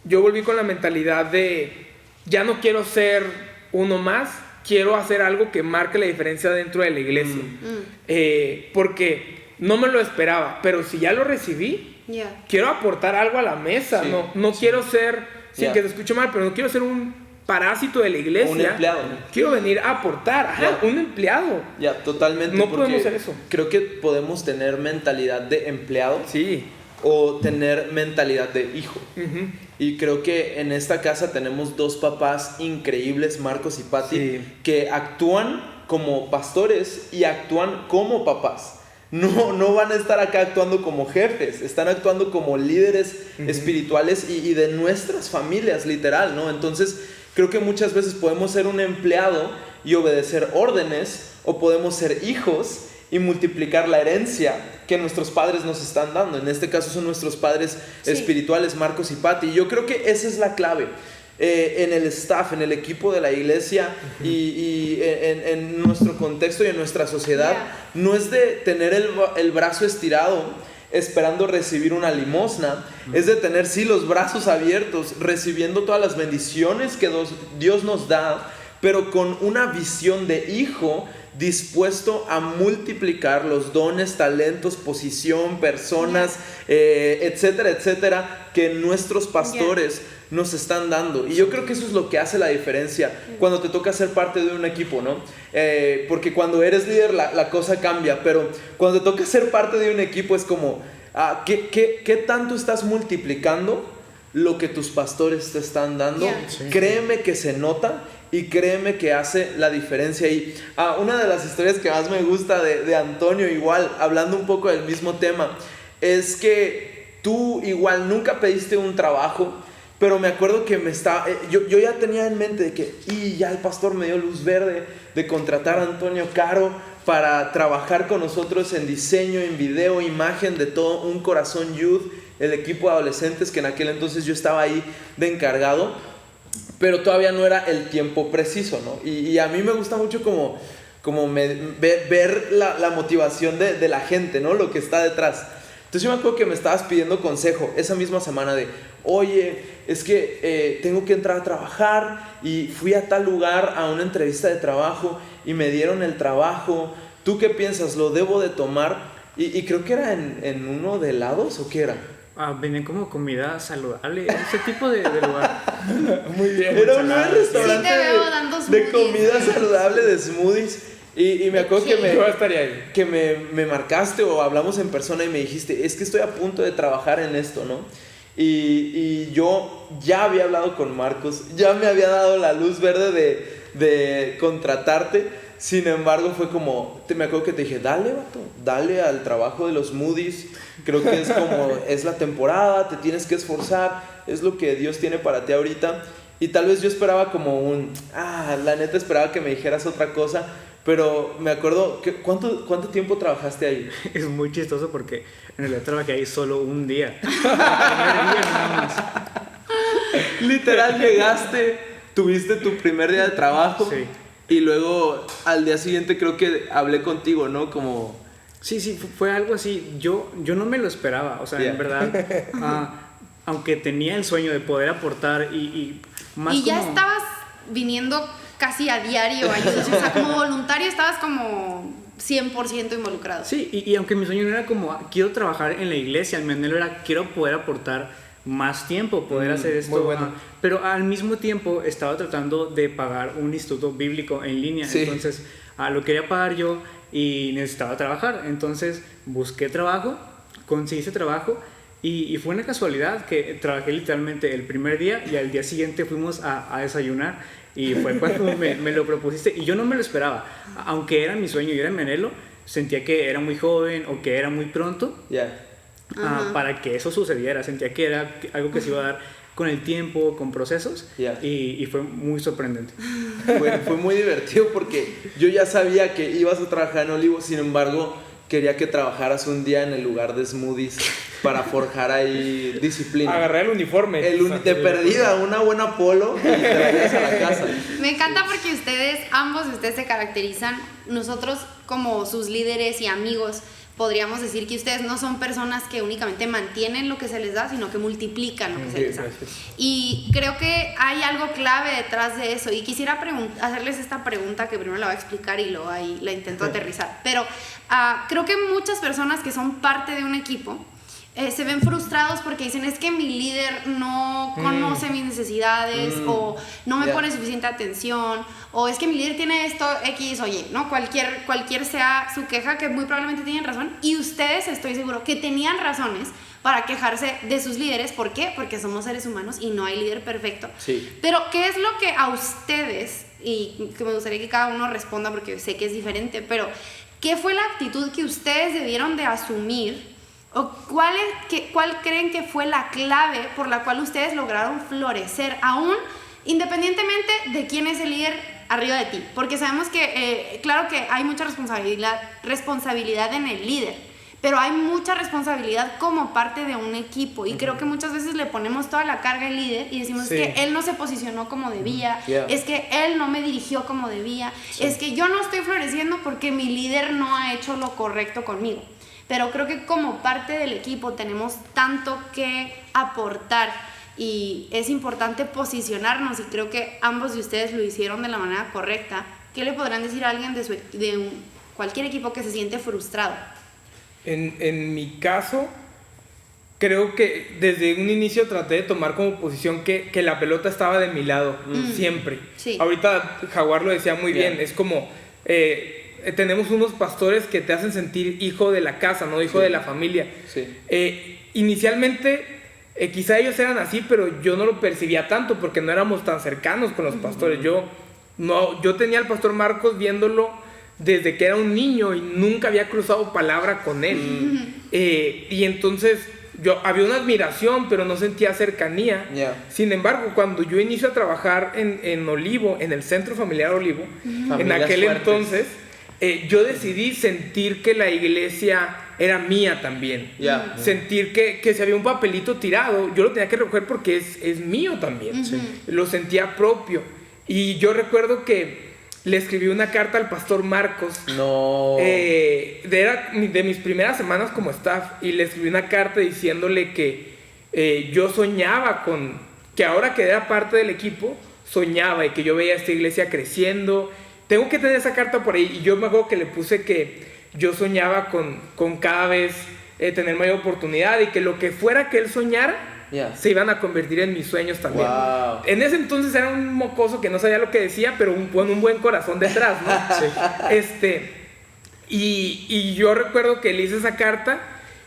yo volví con la mentalidad de, ya no quiero ser uno más, quiero hacer algo que marque la diferencia dentro de la iglesia. Porque no me lo esperaba, pero si ya lo recibí, quiero aportar algo a la mesa. No quiero ser, sin que te escuche mal, pero no quiero ser un parásito de la iglesia. Un empleado. Quiero venir a aportar. Un empleado. Totalmente. No podemos hacer eso. Creo que podemos tener mentalidad de empleado. Sí. O tener mentalidad de hijo. Y creo que en esta casa tenemos dos papás increíbles, Marcos y Patti, que actúan como pastores y actúan como papás. No van a estar acá actuando como jefes, están actuando como líderes espirituales y de nuestras familias, literal, ¿no? Entonces, creo que muchas veces podemos ser un empleado y obedecer órdenes, o podemos ser hijos y multiplicar la herencia que nuestros padres nos están dando. En este caso son nuestros padres espirituales, Marcos y Patti. Y yo creo que esa es la clave. En el staff, en el equipo de la iglesia y en nuestro contexto y en nuestra sociedad, no es de tener el brazo estirado esperando recibir una limosna, es de tener los brazos abiertos, recibiendo todas las bendiciones que Dios nos da, pero con una visión de hijo, dispuesto a multiplicar los dones, talentos, posición, personas, etcétera, etcétera, que nuestros pastores nos están dando. Y yo creo que eso es lo que hace la diferencia cuando te toca ser parte de un equipo, ¿no? Porque cuando eres líder la cosa cambia, pero cuando te toca ser parte de un equipo es como, ¿qué tanto estás multiplicando lo que tus pastores te están dando? Créeme que se nota. Y créeme que hace la diferencia. Y una de las historias que más me gusta de Antonio, igual, hablando un poco del mismo tema, es que tú igual nunca pediste un trabajo, pero me acuerdo que yo ya tenía en mente de que ya el pastor me dio luz verde de contratar a Antonio Caro para trabajar con nosotros en diseño, en video, imagen de todo un Corazón Youth, el equipo de adolescentes que en aquel entonces yo estaba ahí de encargado. Pero todavía no era el tiempo preciso, ¿no? Y a mí me gusta mucho como ver la motivación de la gente, ¿no? Lo que está detrás. Entonces yo me acuerdo que me estabas pidiendo consejo esa misma semana de, oye, es que tengo que entrar a trabajar y fui a tal lugar a una entrevista de trabajo y me dieron el trabajo. ¿Tú qué piensas? ¿Lo debo de tomar? Y creo que era en uno de helados, ¿o qué era? Venía como comida saludable, ese tipo de lugar. Muy bien. Era un restaurante de comida smoothies. Saludable, de smoothies. Y me acuerdo que me marcaste o hablamos en persona y me dijiste, es que estoy a punto de trabajar en esto, ¿no? Y yo ya había hablado con Marcos, ya me había dado la luz verde de contratarte. Sin embargo, fue como, me acuerdo que te dije, dale, vato, dale al trabajo de los smoothies. Creo que es la temporada, te tienes que esforzar, es lo que Dios tiene para ti ahorita. Y tal vez yo esperaba como la neta esperaba que me dijeras otra cosa, pero me acuerdo, ¿cuánto tiempo trabajaste ahí? Es muy chistoso porque en realidad trabajé ahí solo un día. Literal llegaste, tuviste tu primer día de trabajo. Sí. Y luego al día siguiente creo que hablé contigo, ¿no? Como... Sí, fue algo así. Yo no me lo esperaba. O sea, en verdad, aunque tenía el sueño de poder aportar y más y ya como... estabas viniendo casi a diario a ayudar. O sea, como voluntario estabas como 100% involucrado. Sí, y aunque mi sueño no era como, quiero trabajar en la iglesia, mi anhelo era, quiero poder aportar más tiempo, poder hacer esto. Muy bueno. Pero al mismo tiempo estaba tratando de pagar un instituto bíblico en línea. Sí. Entonces, lo quería pagar yo y necesitaba trabajar. Entonces, busqué trabajo, conseguí ese trabajo y fue una casualidad que trabajé literalmente el primer día y al día siguiente fuimos a desayunar y fue cuando me lo propusiste y yo no me lo esperaba. Aunque era mi sueño y era mi anhelo, sentía que era muy joven o que era muy pronto. para que eso sucediera. Sentía que era algo que se iba a dar con el tiempo, con procesos, y fue muy sorprendente. Fue muy divertido porque yo ya sabía que ibas a trabajar en Olivo, sin embargo, quería que trabajaras un día en el lugar de smoothies para forjar ahí disciplina. Agarré el uniforme. De perdida, una buena polo y te la llevas a la casa. Me encanta porque ambos de ustedes se caracterizan, nosotros como sus líderes y amigos, podríamos decir que ustedes no son personas que únicamente mantienen lo que se les da, sino que multiplican lo que se les da. Y creo que hay algo clave detrás de eso. Y quisiera hacerles esta pregunta que primero la voy a explicar y luego ahí la intento aterrizar. Pero creo que muchas personas que son parte de un equipo se ven frustrados porque dicen, es que mi líder no conoce mis necesidades, o no me pone suficiente atención, o es que mi líder tiene esto X, oye, ¿no? Cualquier sea su queja, que muy probablemente tienen razón, y ustedes, estoy seguro, que tenían razones para quejarse de sus líderes. ¿Por qué? Porque somos seres humanos y no hay líder perfecto. Sí. Pero, ¿qué es lo que a ustedes, y que me gustaría que cada uno responda porque sé que es diferente, pero ¿qué fue la actitud que ustedes debieron de asumir? ¿O cuál creen que fue la clave por la cual ustedes lograron florecer, aún independientemente de quién es el líder arriba de ti? Porque sabemos que, claro que hay mucha responsabilidad en el líder, pero hay mucha responsabilidad como parte de un equipo. Y creo que muchas veces le ponemos toda la carga al líder y decimos que él no se posicionó como debía, es que él no me dirigió como debía, es que yo no estoy floreciendo porque mi líder no ha hecho lo correcto conmigo. Pero creo que como parte del equipo tenemos tanto que aportar y es importante posicionarnos, y creo que ambos de ustedes lo hicieron de la manera correcta. ¿Qué le podrán decir a alguien de cualquier equipo que se siente frustrado? En mi caso, creo que desde un inicio traté de tomar como posición que la pelota estaba de mi lado, siempre. Sí. Ahorita Jaguar lo decía muy bien, es como... tenemos unos pastores que te hacen sentir hijo de la casa, no hijo de la familia. Sí. Inicialmente, quizá ellos eran así, pero yo no lo percibía tanto porque no éramos tan cercanos con los pastores. Yo tenía al pastor Marcos viéndolo desde que era un niño y nunca había cruzado palabra con él. Y entonces había una admiración, pero no sentía cercanía. Sin embargo, cuando yo inicio a trabajar en Olivo, en el Centro Familiar Olivo, en aquel entonces... yo decidí sentir que la iglesia era mía también. Sentir que si había un papelito tirado, yo lo tenía que recoger porque es mío también. Lo sentía propio. Y yo recuerdo que le escribí una carta al pastor Marcos. Era de mis primeras semanas como staff. Y le escribí una carta diciéndole que yo soñaba que ahora que era parte del equipo, soñaba y que yo veía esta iglesia creciendo. Tengo que tener esa carta por ahí. Y yo me acuerdo que le puse que yo soñaba con cada vez tener mayor oportunidad, y que lo que fuera que él soñara se iban a convertir en mis sueños también. En ese entonces era un mocoso que no sabía lo que decía, pero con un buen corazón detrás, ¿no? Y yo recuerdo que le hice esa carta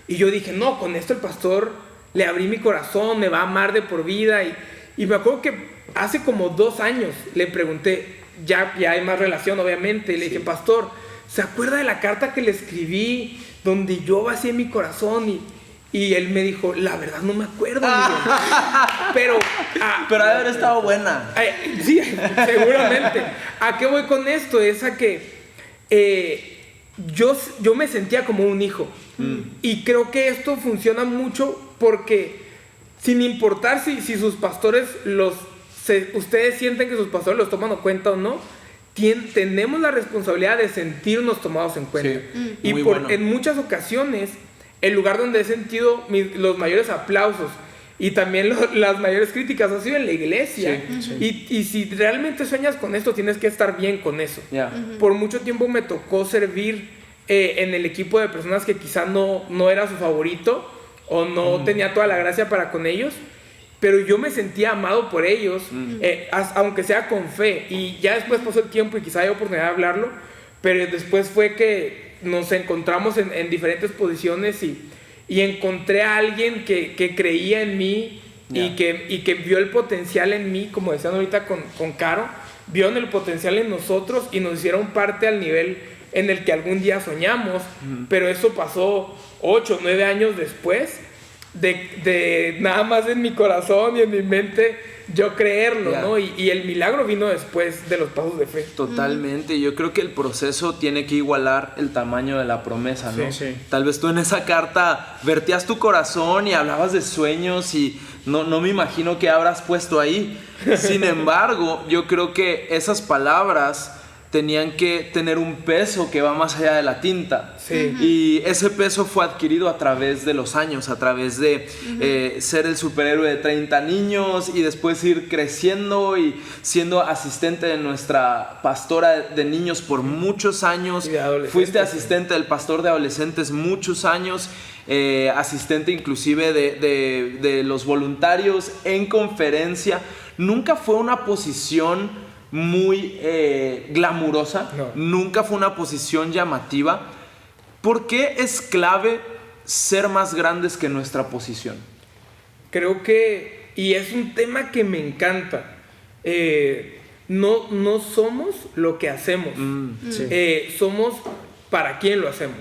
y yo dije, no, con esto el pastor le abrí mi corazón, me va a amar de por vida. Y me acuerdo que hace como 2 años le pregunté, ya hay más relación obviamente, y le dije, pastor, ¿se acuerda de la carta que le escribí donde yo vacié mi corazón? Y él me dijo, la verdad no me acuerdo, pero ha de haber estado buena. Sí, seguramente. ¿A qué voy con esto? Es a que yo me sentía como un hijo. Y creo que esto funciona mucho porque sin importar si sus pastores ustedes sienten que sus pastores los toman en cuenta o no, tenemos la responsabilidad de sentirnos tomados en cuenta. Y en muchas ocasiones, el lugar donde he sentido los mayores aplausos y también las mayores críticas ha sido en la iglesia. Y si realmente sueñas con esto, tienes que estar bien con eso. Por mucho tiempo me tocó servir en el equipo de personas que quizá no era su favorito o no tenía toda la gracia para con ellos. Pero yo me sentía amado por ellos, aunque sea con fe. Y ya después pasó el tiempo y quizá hay oportunidad de hablarlo, pero después fue que nos encontramos en diferentes posiciones y encontré a alguien que creía en mí y que vio el potencial en mí, como decían ahorita con Caro, vieron el potencial en nosotros y nos hicieron parte al nivel en el que algún día soñamos, pero eso pasó 8 o 9 años después de nada más en mi corazón y en mi mente yo creerlo, ¿no? Y el milagro vino después de los pasos de fe. Totalmente. Yo creo que el proceso tiene que igualar el tamaño de la promesa, ¿no? Sí. Tal vez tú en esa carta vertías tu corazón y hablabas de sueños y no me imagino qué habrás puesto ahí. Sin embargo, yo creo que esas palabras tenían que tener un peso que va más allá de la tinta. Sí. Y ese peso fue adquirido a través de los años, a través de ser el superhéroe de 30 niños y después ir creciendo y siendo asistente de nuestra pastora de niños por muchos años. Y de adolescentes. Fuiste asistente del pastor de adolescentes muchos años, asistente inclusive de los voluntarios en conferencia. Nunca fue una posición muy glamurosa, No. Nunca fue una posición llamativa. ¿Por qué es clave ser más grandes que nuestra posición? Creo que, y es un tema que me encanta, no somos lo que hacemos, somos para quién lo hacemos.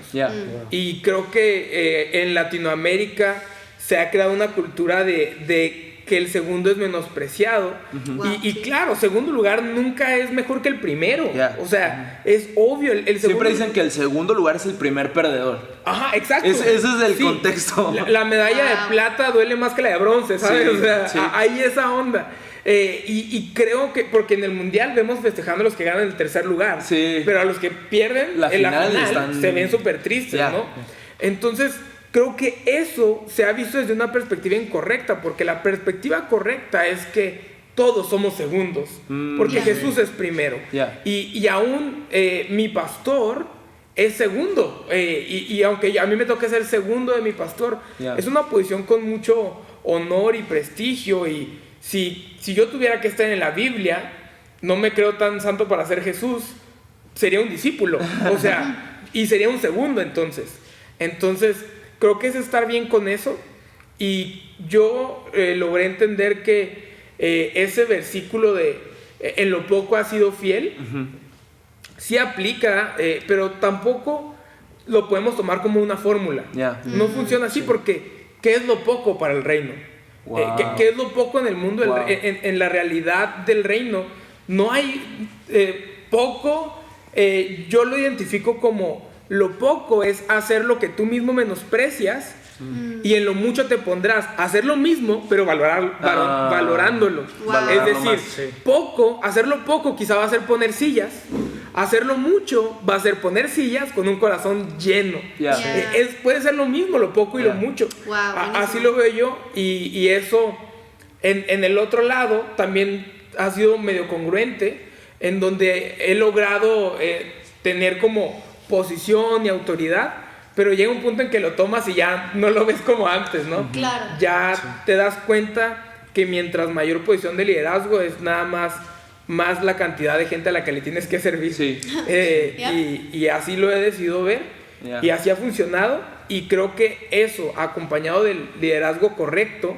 Y creo que en Latinoamérica se ha creado una cultura de que el segundo es menospreciado. Y claro, segundo lugar nunca es mejor que el primero. O sea, es obvio. El segundo... Siempre dicen que el segundo lugar es el primer perdedor. Ajá, exacto. Ese es el contexto. La medalla de plata duele más que la de bronce, ¿sabes? Sí, o sea, sí. hay esa onda. Y creo que, porque en el mundial vemos festejando a los que ganan el tercer lugar, pero a los que pierden en la final se ven súper tristes, ¿no? Entonces, creo que eso se ha visto desde una perspectiva incorrecta, porque la perspectiva correcta es que todos somos segundos, porque Jesús es primero. Y aún mi pastor es segundo, y aunque a mí me toca ser segundo de mi pastor, es una posición con mucho honor y prestigio. Y si yo tuviera que estar en la Biblia, no me creo tan santo para ser Jesús, sería un discípulo, o sea, y sería un segundo entonces. Creo que es estar bien con eso. Y yo logré entender que ese versículo de en lo poco has sido fiel, sí aplica, pero tampoco lo podemos tomar como una fórmula. No funciona así, porque ¿qué es lo poco para el reino? ¿Qué es lo poco en el mundo? En la realidad del reino no hay poco. Yo lo identifico como lo poco es hacer lo que tú mismo menosprecias, y en lo mucho te pondrás a hacer lo mismo, pero valorándolo. Es decir, hacerlo poco quizá va a ser poner sillas, hacerlo mucho va a ser poner sillas con un corazón lleno. Puede ser lo mismo, lo poco y lo mucho. Así lo veo yo, y eso en el otro lado también ha sido medio congruente, en donde he logrado tener como posición y autoridad, pero llega un punto en que lo tomas y ya no lo ves como antes, ¿no? Claro. Ya te das cuenta que mientras mayor posición de liderazgo es nada más la cantidad de gente a la que le tienes que servir. Y así lo he decidido ver, y así ha funcionado. Y creo que eso, acompañado del liderazgo correcto,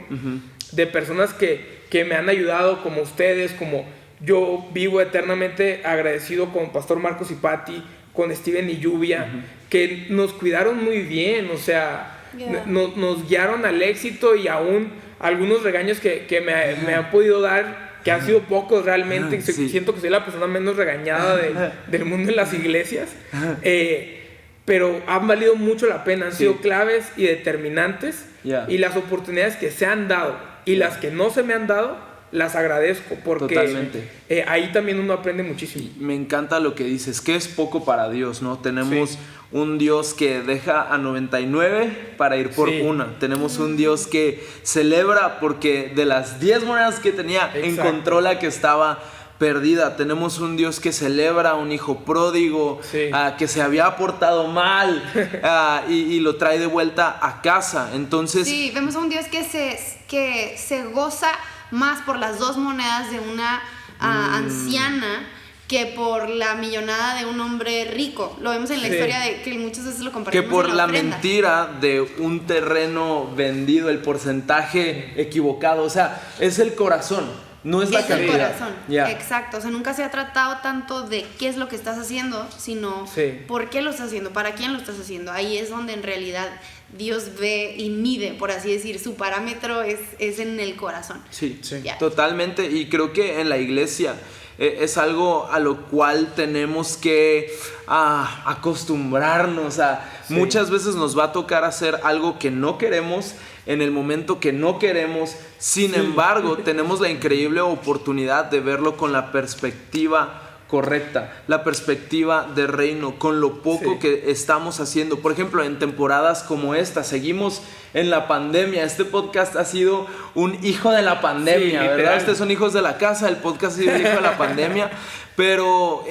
de personas que me han ayudado, como ustedes, como yo vivo eternamente agradecido con Pastor Marcos y Patti, con Steven y Lluvia, que nos cuidaron muy bien, o sea, nos guiaron al éxito, y aún algunos regaños que me han podido dar, que han sido pocos realmente. Siento que soy la persona menos regañada del mundo en las iglesias, pero han valido mucho la pena, han sido claves y determinantes, y las oportunidades que se han dado y las que no se me han dado, las agradezco, porque ahí también uno aprende muchísimo. Me encanta lo que dices, que es poco para Dios, ¿no? Tenemos un Dios que deja a 99 para ir por una. Tenemos un Dios que celebra porque de las 10 monedas que tenía, encontró la que estaba perdida. Tenemos un Dios que celebra a un hijo pródigo, que se había portado mal, y lo trae de vuelta a casa. Entonces, vemos a un Dios que se goza más por las 2 monedas de una anciana que por la millonada de un hombre rico. Lo vemos en la historia, de que muchas veces lo compartimos. Que por en la ofrenda. mentira de un terreno vendido, el porcentaje equivocado. O sea, es el corazón. No es la es el cantidad. corazón. Yeah. Exacto. O sea, nunca se ha tratado tanto de qué es lo que estás haciendo, sino por qué lo estás haciendo, para quién lo estás haciendo. Ahí es donde en realidad Dios ve y mide, por así decir. Su parámetro es en el corazón. Sí, Yeah. totalmente. Y creo que en la iglesia es algo a lo cual tenemos que acostumbrarnos a. Muchas veces nos va a tocar hacer algo que no queremos en el momento que no queremos. Sin embargo, tenemos la increíble oportunidad de verlo con la perspectiva correcta, la perspectiva de reino, con lo poco que estamos haciendo. Por ejemplo, en temporadas como esta, seguimos en la pandemia. Este podcast ha sido un hijo de la pandemia, ¿verdad? Ustedes son hijos de la casa, el podcast ha sido un hijo de la pandemia. Pero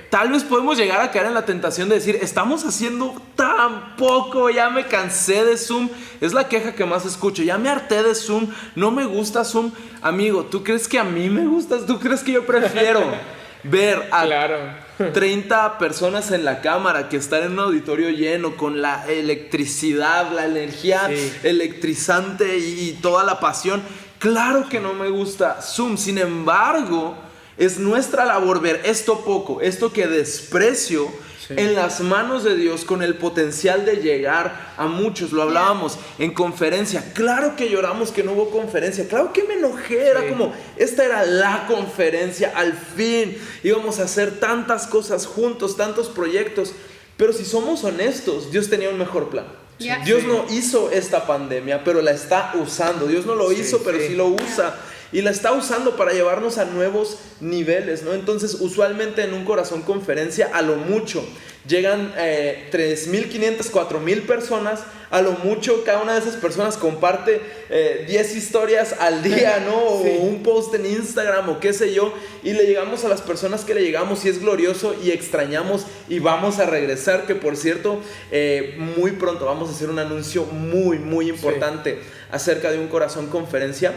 tal vez podemos llegar a caer en la tentación de decir, estamos haciendo tan poco, ya me cansé de Zoom. Es la queja que más escucho, ya me harté de Zoom, no me gusta Zoom. Amigo, ¿tú crees que a mí me gustas? ¿Tú crees que yo prefiero ver a 30 personas en la cámara que estar en un auditorio lleno con la electricidad, la energía electrizante y toda la pasión? Claro que no me gusta Zoom. Sin embargo, es nuestra labor ver esto poco, esto que desprecio, en las manos de Dios, con el potencial de llegar a muchos. Lo hablábamos en conferencia. Claro que lloramos que no hubo conferencia. Claro que me enojé. Era como, esta era la conferencia. Al fin íbamos a hacer tantas cosas juntos, tantos proyectos. Pero si somos honestos, Dios tenía un mejor plan. Dios no hizo esta pandemia, pero la está usando. Dios no lo hizo, pero sí lo usa. Y la está usando para llevarnos a nuevos niveles, ¿no? Entonces, usualmente en un corazón conferencia, a lo mucho llegan 3,500, 4,000 personas. A lo mucho, cada una de esas personas comparte 10 historias al día, ¿no? O un post en Instagram o qué sé yo. Y le llegamos a las personas que le llegamos y es glorioso y extrañamos y vamos a regresar. Que por cierto, muy pronto vamos a hacer un anuncio muy, muy importante acerca de un corazón conferencia.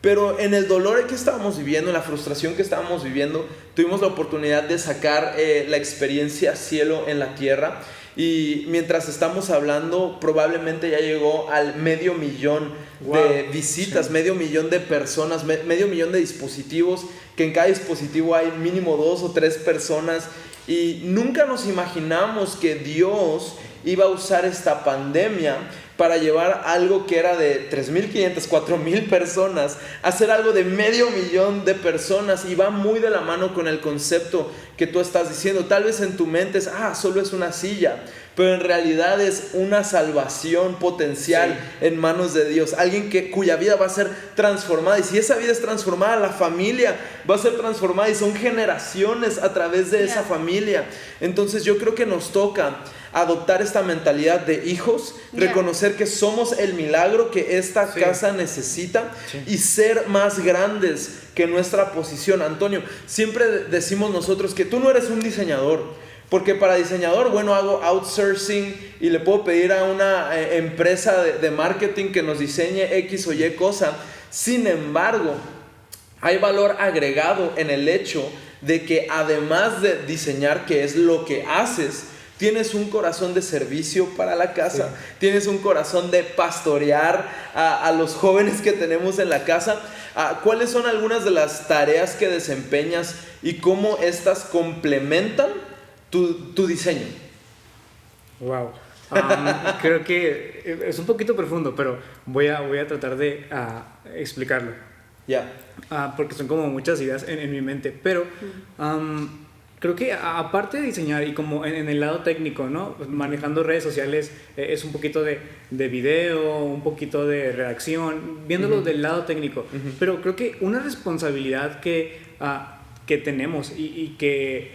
Pero en el dolor que estábamos viviendo, en la frustración que estábamos viviendo, tuvimos la oportunidad de sacar la experiencia cielo en la tierra. Y mientras estamos hablando, probablemente ya llegó al 500,000 de visitas, 500,000 de personas, 500,000 de dispositivos, que en cada dispositivo hay mínimo 2 o 3 personas. Y nunca nos imaginamos que Dios iba a usar esta pandemia para llevar algo que era de 3,500, 4,000 personas, a hacer algo de 500,000 de personas. Y va muy de la mano con el concepto que tú estás diciendo. Tal vez en tu mente es, solo es una silla, pero en realidad es una salvación potencial en manos de Dios. Alguien cuya vida va a ser transformada. Y si esa vida es transformada, la familia va a ser transformada. Y son generaciones a través de esa familia. Entonces yo creo que nos toca adoptar esta mentalidad de hijos, reconocer que somos el milagro que esta casa necesita y ser más grandes que nuestra posición. Antonio, siempre decimos nosotros que tú no eres un diseñador, porque para diseñador, bueno, hago outsourcing y le puedo pedir a una empresa de marketing que nos diseñe X o Y cosa. Sin embargo, hay valor agregado en el hecho de que además de diseñar, que es lo que haces, tienes un corazón de servicio para la casa, tienes un corazón de pastorear a los jóvenes que tenemos en la casa. ¿Cuáles son algunas de las tareas que desempeñas y cómo estas complementan tu diseño? Wow. Creo que es un poquito profundo, pero voy a tratar de explicarlo. Porque son como muchas ideas en mi mente, pero creo que aparte de diseñar y como en el lado técnico, ¿no? Pues manejando redes sociales, es un poquito de video, un poquito de redacción, viéndolo del lado técnico. Pero creo que una responsabilidad que tenemos y que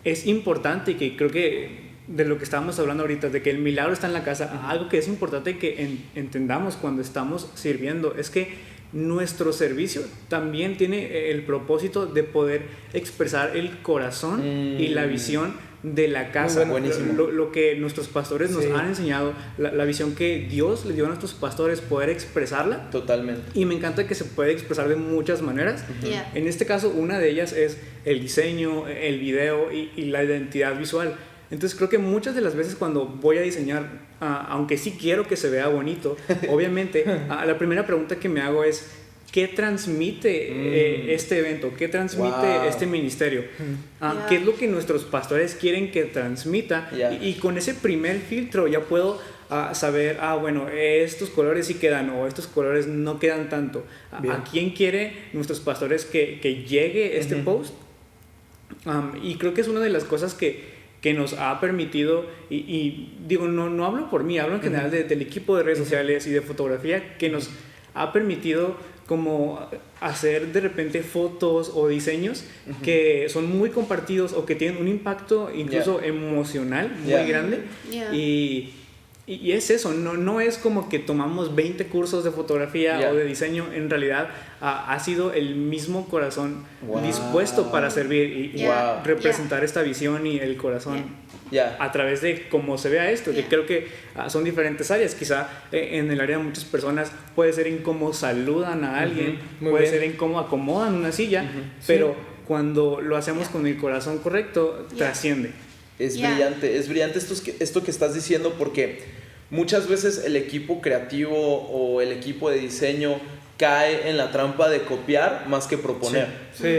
es importante, y que creo que de lo que estábamos hablando ahorita, de que el milagro está en la casa, algo que es importante que entendamos cuando estamos sirviendo es que nuestro servicio también tiene el propósito de poder expresar el corazón y la visión de la casa. Lo que nuestros pastores nos han enseñado, la visión que Dios le dio a nuestros pastores, poder expresarla. Totalmente. Y me encanta que se puede expresar de muchas maneras. En este caso, una de ellas es el diseño, el video y la identidad visual. Entonces creo que muchas de las veces cuando voy a diseñar, aunque sí quiero que se vea bonito, obviamente, la primera pregunta que me hago es, ¿qué transmite este evento? ¿Qué transmite este ministerio? ¿Qué es lo que nuestros pastores quieren que transmita? Y con ese primer filtro ya puedo saber, bueno, estos colores sí quedan o estos colores no quedan tanto. ¿A quién quiere nuestros pastores que llegue este post? Y creo que es una de las cosas que nos ha permitido, y digo, no hablo por mí, hablo en general del equipo de redes sociales y de fotografía, que nos ha permitido como hacer de repente fotos o diseños que son muy compartidos o que tienen un impacto incluso emocional muy grande. Y es eso, no es como que tomamos 20 cursos de fotografía o de diseño, en realidad ha sido el mismo corazón dispuesto para servir y representar esta visión y el corazón a través de cómo se vea esto, que creo que son diferentes áreas. Quizá en el área de muchas personas puede ser en cómo saludan a alguien, puede ser en cómo acomodan una silla, pero cuando lo hacemos con el corazón correcto, trasciende. Es brillante esto que estás diciendo, porque muchas veces el equipo creativo o el equipo de diseño cae en la trampa de copiar más que proponer.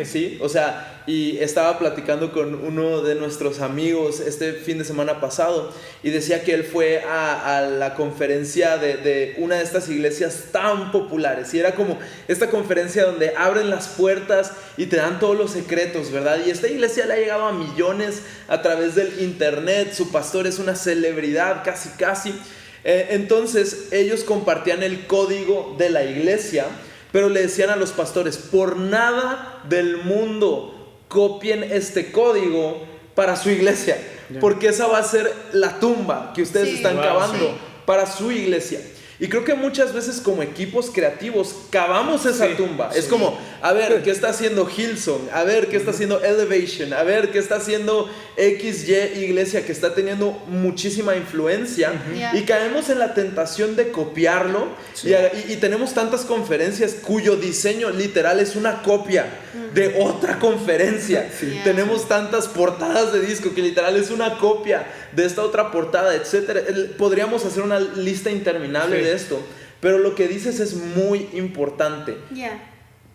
¿Sí? O sea, y estaba platicando con uno de nuestros amigos este fin de semana pasado y decía que él fue a la conferencia de una de estas iglesias tan populares, y era como esta conferencia donde abren las puertas y te dan todos los secretos, ¿verdad? Y esta iglesia le ha llegado a millones a través del internet, su pastor es una celebridad casi. Entonces ellos compartían el código de la iglesia, pero le decían a los pastores: por nada del mundo copien este código para su iglesia, porque esa va a ser la tumba que ustedes están cavando para su iglesia. Y creo que muchas veces como equipos creativos cavamos esa tumba. Es como, a ver, ¿qué está haciendo Hillsong? A ver, ¿qué está haciendo Elevation? A ver, ¿qué está haciendo XY iglesia que está teniendo muchísima influencia? Y caemos en la tentación de copiarlo. Y tenemos tantas conferencias cuyo diseño literal es una copia de otra conferencia. Tenemos tantas portadas de disco que literal es una copia de esta otra portada, etcétera. Podríamos hacer una lista interminable de esto, pero lo que dices es muy importante.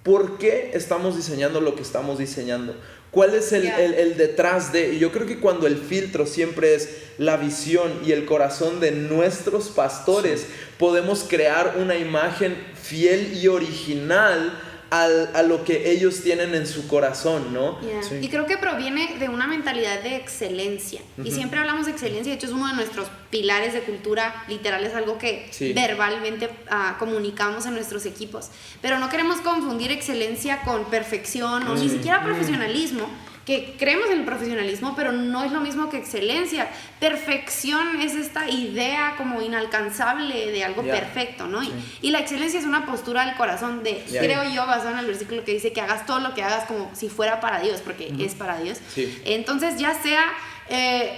¿Por qué estamos diseñando lo que estamos diseñando? ¿Cuál es el detrás de? Y yo creo que cuando el filtro siempre es la visión y el corazón de nuestros pastores, podemos crear una imagen fiel y original a lo que ellos tienen en su corazón, ¿no? Y creo que proviene de una mentalidad de excelencia. Y siempre hablamos de excelencia, de hecho es uno de nuestros pilares de cultura, literal es algo que verbalmente comunicamos en nuestros equipos. Pero no queremos confundir excelencia con perfección o ni siquiera profesionalismo, que creemos en el profesionalismo, pero no es lo mismo que excelencia. Perfección es esta idea como inalcanzable de algo perfecto, ¿no? Y la excelencia es una postura del corazón de, creo yo, basado en el versículo que dice que hagas todo lo que hagas como si fuera para Dios, porque es para Dios. Entonces, ya sea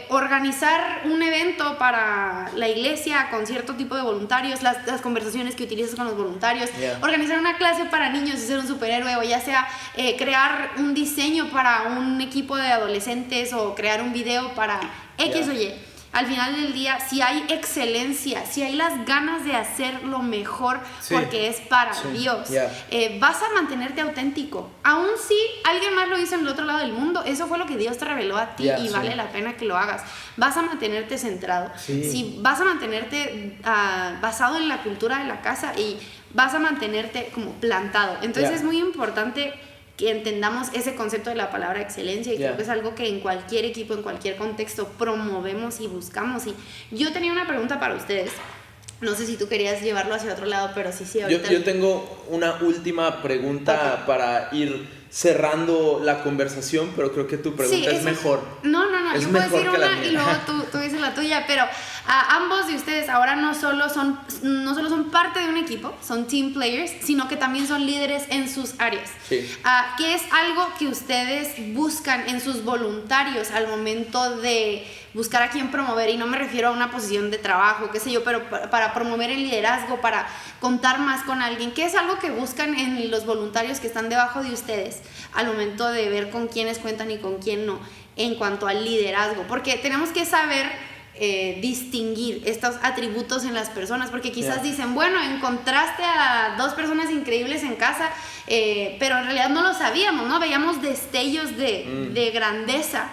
organizar un evento para la iglesia con cierto tipo de voluntarios, las conversaciones que utilizas con los voluntarios, organizar una clase para niños y ser un superhéroe, o ya sea crear un diseño para un equipo de adolescentes o crear un video para X o Y. Al final del día, si hay excelencia, si hay las ganas de hacer lo mejor porque es para Dios, vas a mantenerte auténtico. Aun si alguien más lo hizo en el otro lado del mundo, eso fue lo que Dios te reveló a ti y vale la pena que lo hagas. Vas a mantenerte centrado. Si vas a mantenerte basado en la cultura de la casa y vas a mantenerte como plantado. Entonces es muy importante que entendamos ese concepto de la palabra excelencia, y creo que es algo que en cualquier equipo, en cualquier contexto promovemos y buscamos. Y yo tenía una pregunta para ustedes, no sé si tú querías llevarlo hacia otro lado, pero sí ahorita yo tengo una última pregunta para ir cerrando la conversación, pero creo que tu pregunta es mejor. No, yo puedo decir una y luego tú dices la tuya, pero ambos de ustedes ahora no solo son parte de un equipo, son team players, sino que también son líderes en sus áreas. ¿Qué es algo que ustedes buscan en sus voluntarios al momento de buscar a quién promover? Y no me refiero a una posición de trabajo, qué sé yo, pero para promover el liderazgo, para contar más con alguien. ¿Qué es algo que buscan en los voluntarios que están debajo de ustedes al momento de ver con quiénes cuentan y con quién no en cuanto al liderazgo? Porque tenemos que saber distinguir estos atributos en las personas, porque quizás dicen, bueno, encontraste a 2 personas increíbles en casa, pero en realidad no lo sabíamos, ¿no? Veíamos destellos de grandeza.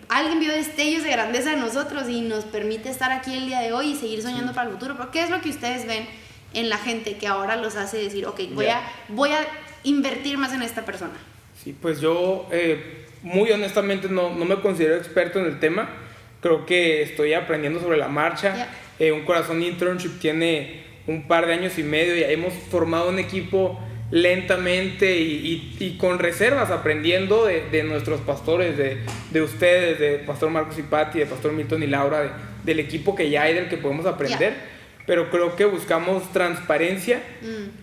Alguien vio destellos de grandeza en nosotros y nos permite estar aquí el día de hoy y seguir soñando para el futuro. ¿Pero qué es lo que ustedes ven en la gente que ahora los hace decir, ok, voy a invertir más en esta persona? Sí, pues yo muy honestamente no me considero experto en el tema. Creo que estoy aprendiendo sobre la marcha. Un Corazón Internship tiene un par de años y medio y hemos formado un equipo lentamente y con reservas, aprendiendo de nuestros pastores, de ustedes, de Pastor Marcos y Patti, de Pastor Milton y Laura, del equipo que ya hay, del que podemos aprender. Pero creo que buscamos transparencia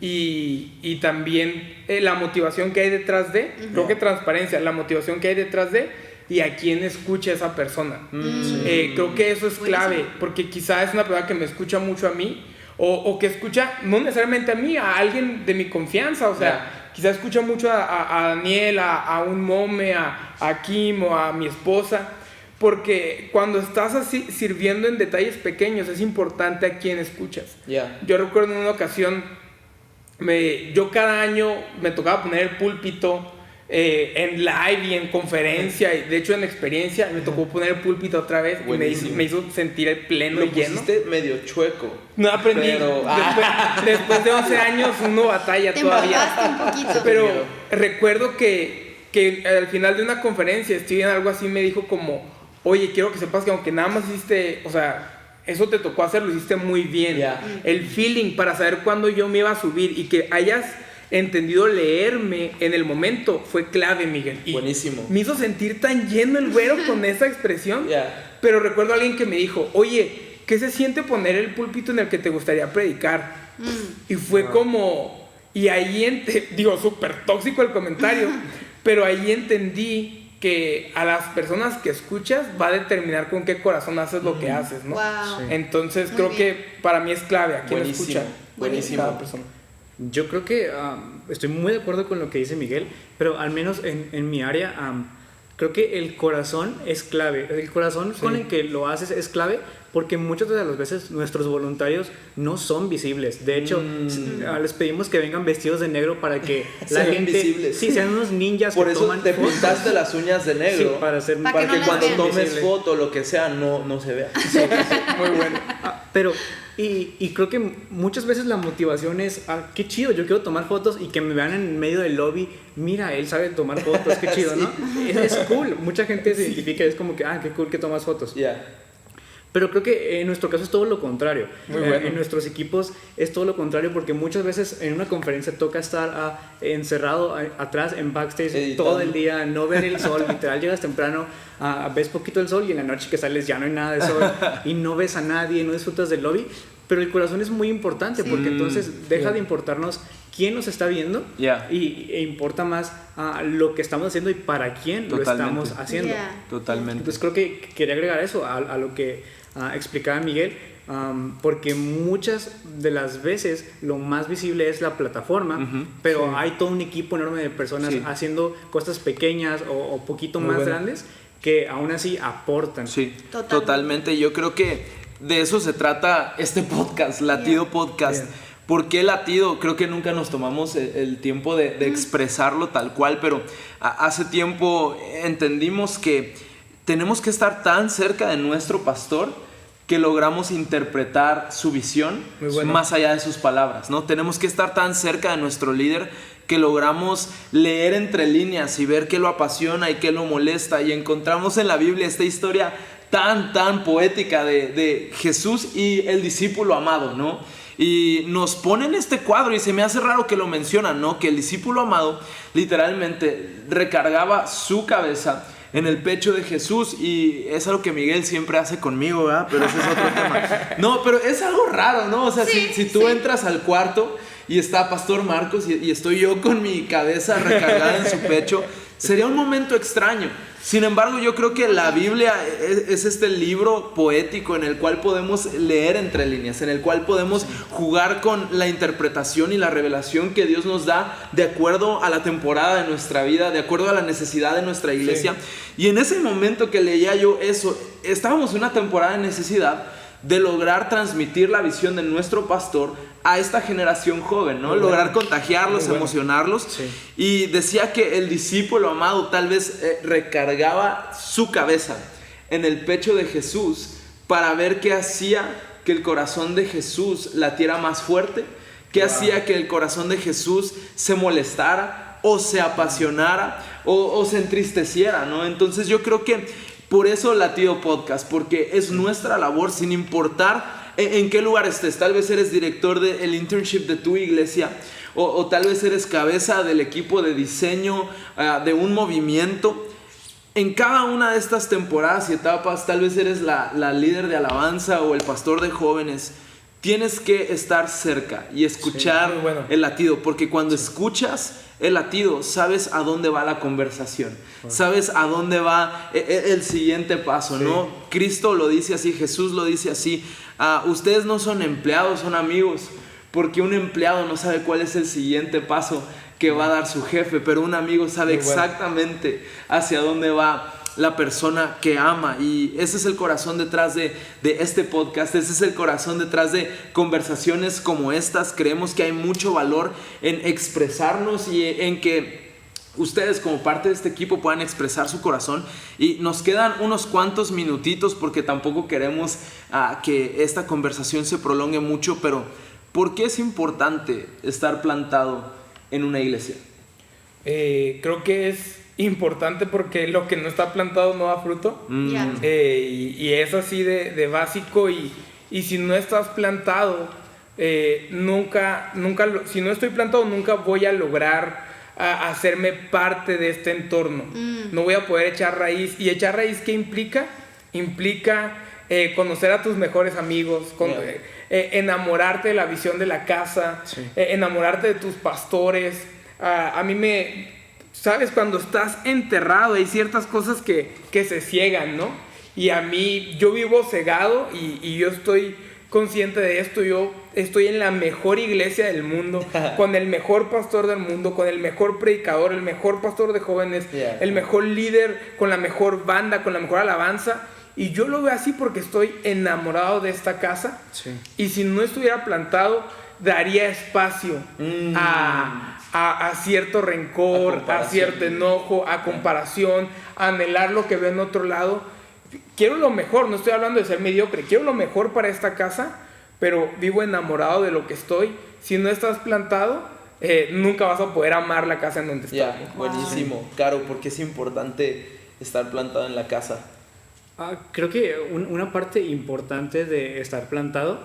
y también la motivación que hay detrás de. Creo que transparencia, la motivación que hay detrás de y a quién escucha esa persona. Creo que eso es clave, porque quizá es una persona que me escucha mucho a mí o que escucha no necesariamente a mí, a alguien de mi confianza. O sea, quizá escucha mucho a Daniel, a un mome, a Kim o a mi esposa. Porque cuando estás así sirviendo en detalles pequeños es importante a quién escuchas. Yo recuerdo en una ocasión, yo cada año me tocaba poner el púlpito en live y en conferencia, y de hecho en experiencia me tocó poner el púlpito otra vez. Y me hizo sentir el pleno y lleno. Lo pusiste medio chueco. No aprendí, pero, después de 11 años uno batalla todavía. Un poquito. Pero recuerdo que al final de una conferencia Steven algo así me dijo como: oye, quiero que sepas que aunque nada más hiciste, o sea, eso te tocó hacer, lo hiciste muy bien. El feeling para saber cuándo yo me iba a subir y que hayas entendido leerme en el momento fue clave, Miguel. Y buenísimo. Me hizo sentir tan lleno el güero con esa expresión. Pero recuerdo a alguien que me dijo: oye, ¿qué se siente poner el púlpito en el que te gustaría predicar? Y fue como... Y ahí, digo, súper tóxico el comentario, pero ahí entendí que a las personas que escuchas va a determinar con qué corazón haces lo que haces, ¿no? Entonces creo que para mí es clave a quién escucha. Buenísimo. Yo creo que estoy muy de acuerdo con lo que dice Miguel, pero al menos en mi área creo que el corazón es clave. El corazón con el que lo haces es clave, porque muchas de las veces nuestros voluntarios no son visibles. De hecho, les pedimos que vengan vestidos de negro para que la gente... visibles. Sí, sean unos ninjas. Por que eso toman te fotos. pintaste las uñas de negro. Sí, para que no cuando vean. tomes foto o lo que sea, no se vea. Muy bueno. Pero... Y creo que muchas veces la motivación es, qué chido, yo quiero tomar fotos y que me vean en medio del lobby, mira, él sabe tomar fotos, qué chido, ¿no? Es cool, mucha gente se identifica, es como que, qué cool que tomas fotos. Pero creo que en nuestro caso es todo lo contrario. Muy bueno. En nuestros equipos es todo lo contrario, porque muchas veces en una conferencia toca estar encerrado atrás en backstage editando todo el día, no ver el sol, literal llegas temprano, ves poquito el sol y en la noche que sales ya no hay nada de sol y no ves a nadie, no disfrutas del lobby. Pero el corazón es muy importante, porque entonces deja de importarnos quién nos está viendo e importa más lo que estamos haciendo y para quién lo estamos haciendo. Totalmente. Entonces creo que quería agregar eso a lo que explicaba Miguel, porque muchas de las veces lo más visible es la plataforma, pero hay todo un equipo enorme de personas haciendo cosas pequeñas o poquito muy más grandes que aún así aportan. Sí, totalmente. Yo creo que de eso se trata este podcast, Latido Podcast. ¿Por qué Latido? Creo que nunca nos tomamos el tiempo de expresarlo tal cual, pero hace tiempo entendimos que tenemos que estar tan cerca de nuestro pastor que logramos interpretar su visión más allá de sus palabras, ¿no? Tenemos que estar tan cerca de nuestro líder que logramos leer entre líneas y ver qué lo apasiona y qué lo molesta, y encontramos en la Biblia esta historia tan poética de Jesús y el discípulo amado, ¿no? Y nos ponen este cuadro y se me hace raro que lo mencionan, ¿no? Que el discípulo amado literalmente recargaba su cabeza en el pecho de Jesús, y es algo que Miguel siempre hace conmigo, ¿verdad? Pero ese es otro tema. No, pero es algo raro, ¿no? O sea, si tú entras al cuarto y está Pastor Marcos y estoy yo con mi cabeza recargada en su pecho, sería un momento extraño. Sin embargo, yo creo que la Biblia es este libro poético en el cual podemos leer entre líneas, en el cual podemos jugar con la interpretación y la revelación que Dios nos da de acuerdo a la temporada de nuestra vida, de acuerdo a la necesidad de nuestra iglesia. Sí. Y en ese momento que leía yo eso, estábamos en una temporada de necesidad de lograr transmitir la visión de nuestro pastor a esta generación joven, ¿no? Lograr contagiarlos, emocionarlos. Sí. Y decía que el discípulo amado tal vez recargaba su cabeza en el pecho de Jesús para ver qué hacía que el corazón de Jesús latiera más fuerte, qué hacía que el corazón de Jesús se molestara o se apasionara o se entristeciera, ¿no? Entonces yo creo que por eso Latido Podcast, porque es nuestra labor sin importar en qué lugar estés. Tal vez eres director del internship de tu iglesia o tal vez eres cabeza del equipo de diseño de un movimiento. En cada una de estas temporadas y etapas, tal vez eres la líder de alabanza o el pastor de jóvenes. Tienes que estar cerca y escuchar el latido, porque cuando escuchas el latido, sabes a dónde va la conversación, sabes a dónde va el siguiente paso, ¿no? Cristo lo dice así, Jesús lo dice así. Ustedes no son empleados, son amigos, porque un empleado no sabe cuál es el siguiente paso que va a dar su jefe, pero un amigo sabe exactamente hacia dónde va la persona que ama. Y ese es el corazón detrás de este podcast, ese es el corazón detrás de conversaciones como estas. Creemos que hay mucho valor en expresarnos y en que ustedes como parte de este equipo puedan expresar su corazón. Y nos quedan unos cuantos minutitos porque tampoco queremos que esta conversación se prolongue mucho, pero ¿por qué es importante estar plantado en una iglesia? Creo que es importante porque lo que no está plantado no da fruto. Y es así de básico. Y si no estás plantado, si no estoy plantado, nunca voy a lograr hacerme parte de este entorno. No voy a poder echar raíz. ¿Y echar raíz qué implica? Implica conocer a tus mejores amigos, enamorarte de la visión de la casa, enamorarte de tus pastores. A mí ¿sabes? Cuando estás enterrado hay ciertas cosas que se ciegan, ¿no? Y a mí, yo vivo cegado y yo estoy consciente de esto. Yo estoy en la mejor iglesia del mundo, con el mejor pastor del mundo, con el mejor predicador, el mejor pastor de jóvenes, el mejor líder, con la mejor banda, con la mejor alabanza. Y yo lo veo así porque estoy enamorado de esta casa. Y si no estuviera plantado, daría espacio a cierto rencor, a cierto enojo, a comparación, a anhelar lo que veo en otro lado. Quiero lo mejor, no estoy hablando de ser mediocre, quiero lo mejor para esta casa, pero vivo enamorado de lo que estoy. Si no estás plantado, nunca vas a poder amar la casa en donde estás. Buenísimo. Caro, ¿por qué es importante estar plantado en la casa? Creo que una parte importante de estar plantado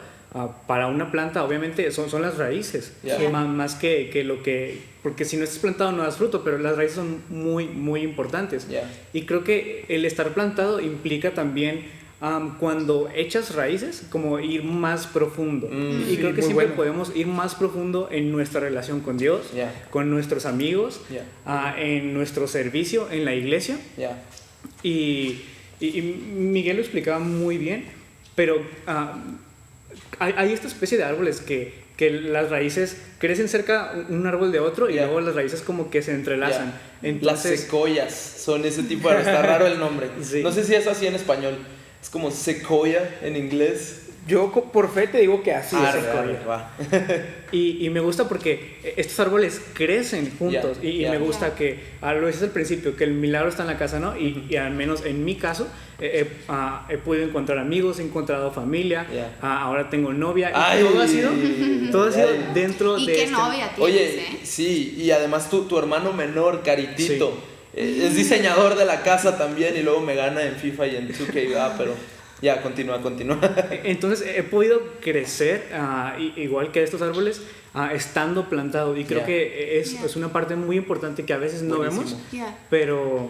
para una planta obviamente son las raíces, más que lo que, porque si no estás plantado no das fruto, pero las raíces son muy muy importantes. Y creo que el estar plantado implica también cuando echas raíces, como ir más profundo. Y creo que siempre podemos ir más profundo en nuestra relación con Dios, con nuestros amigos, en nuestro servicio en la iglesia. Y Miguel lo explicaba muy bien, pero hay esta especie de árboles que las raíces crecen cerca un árbol de otro y luego las raíces como que se entrelazan. Entonces, las secoyas son ese tipo de... Está raro el nombre. No sé si es así en español. Es como sequoia en inglés. Yo por fe te digo que así es sequoia. Y me gusta porque estos árboles crecen juntos. Y me gusta que, lo dices al principio, que el milagro está en la casa, ¿no? Y al menos en mi caso, he podido encontrar amigos, he encontrado familia, ahora tengo novia. Y todo ha sido dentro de... ¿Y qué novia tienes? Oye, sí, y además tu hermano menor, Caritito, es diseñador de la casa también y luego me gana en FIFA y en 2K, pero... Ya, continúa. Entonces he podido crecer igual que estos árboles estando plantado y creo que es una parte muy importante que a veces no vemos, pero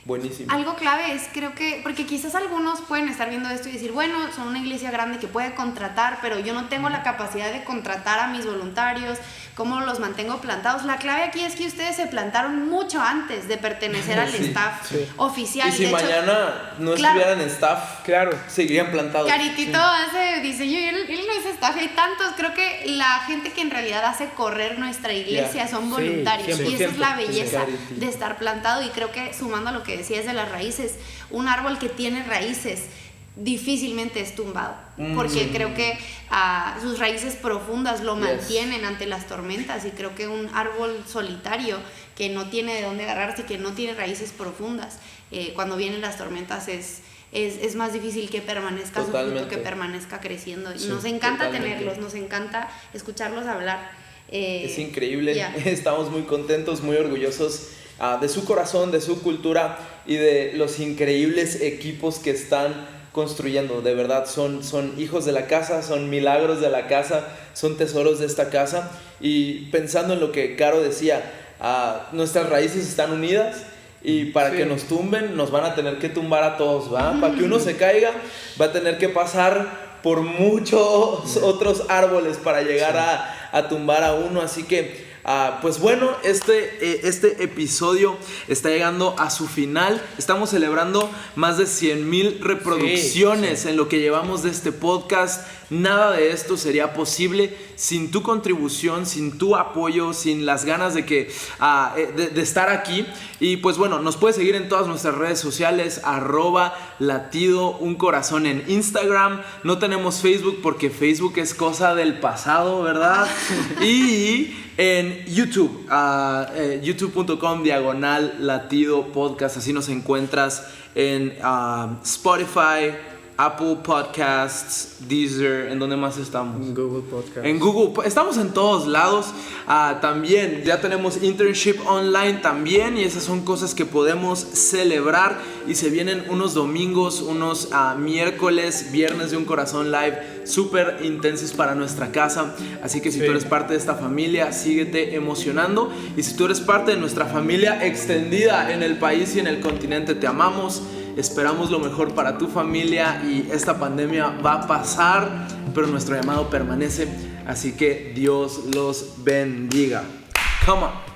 Buenísimo. Algo clave es, creo que, porque quizás algunos pueden estar viendo esto y decir, bueno, son una iglesia grande que puede contratar, pero yo no tengo la capacidad de contratar a mis voluntarios, ¿cómo los mantengo plantados? La clave aquí es que ustedes se plantaron mucho antes de pertenecer al staff oficial. Y si de hecho, mañana no estuvieran en staff, seguirían plantados. Caritito hace diseño y él no es staff, hay tantos. Creo que la gente que en realidad hace correr nuestra iglesia son voluntarios, y esa es la belleza de estar plantado. Y creo que sumando a lo que decías de las raíces, un árbol que tiene raíces difícilmente es tumbado, porque creo que sus raíces profundas lo mantienen ante las tormentas, y creo que un árbol solitario que no tiene de dónde agarrarse, que no tiene raíces profundas, cuando vienen las tormentas es más difícil que permanezca su fruto, que permanezca creciendo. Y nos encanta tenerlos, nos encanta escucharlos hablar. Es increíble, estamos muy contentos, muy orgullosos de su corazón, de su cultura y de los increíbles equipos que están construyendo. De verdad, son hijos de la casa, son milagros de la casa, son tesoros de esta casa. Y pensando en lo que Caro decía, nuestras raíces están unidas, y para que nos tumben nos van a tener que tumbar a todos, ¿va? Para que uno se caiga va a tener que pasar por muchos otros árboles para llegar a tumbar a uno. Así que pues bueno, este episodio está llegando a su final. Estamos celebrando más de 100,000 reproducciones en lo que llevamos de este podcast. Nada de esto sería posible sin tu contribución, sin tu apoyo, sin las ganas de estar aquí. Y pues bueno, nos puedes seguir en todas nuestras redes sociales, @latido1corazón en Instagram. No tenemos Facebook porque Facebook es cosa del pasado, ¿verdad? Y en YouTube, youtube.com/latido podcast. Así nos encuentras en Spotify, Apple Podcasts, Deezer. ¿En dónde más estamos? En Google Podcasts. En Google, estamos en todos lados. También ya tenemos internship online también, y esas son cosas que podemos celebrar. Y se vienen unos domingos, unos miércoles, viernes de Un Corazón Live súper intensos para nuestra casa. Así que si tú eres parte de esta familia, síguete emocionando. Y si tú eres parte de nuestra familia extendida en el país y en el continente, te amamos. Esperamos lo mejor para tu familia, y esta pandemia va a pasar, pero nuestro llamado permanece. Así que Dios los bendiga. Come on.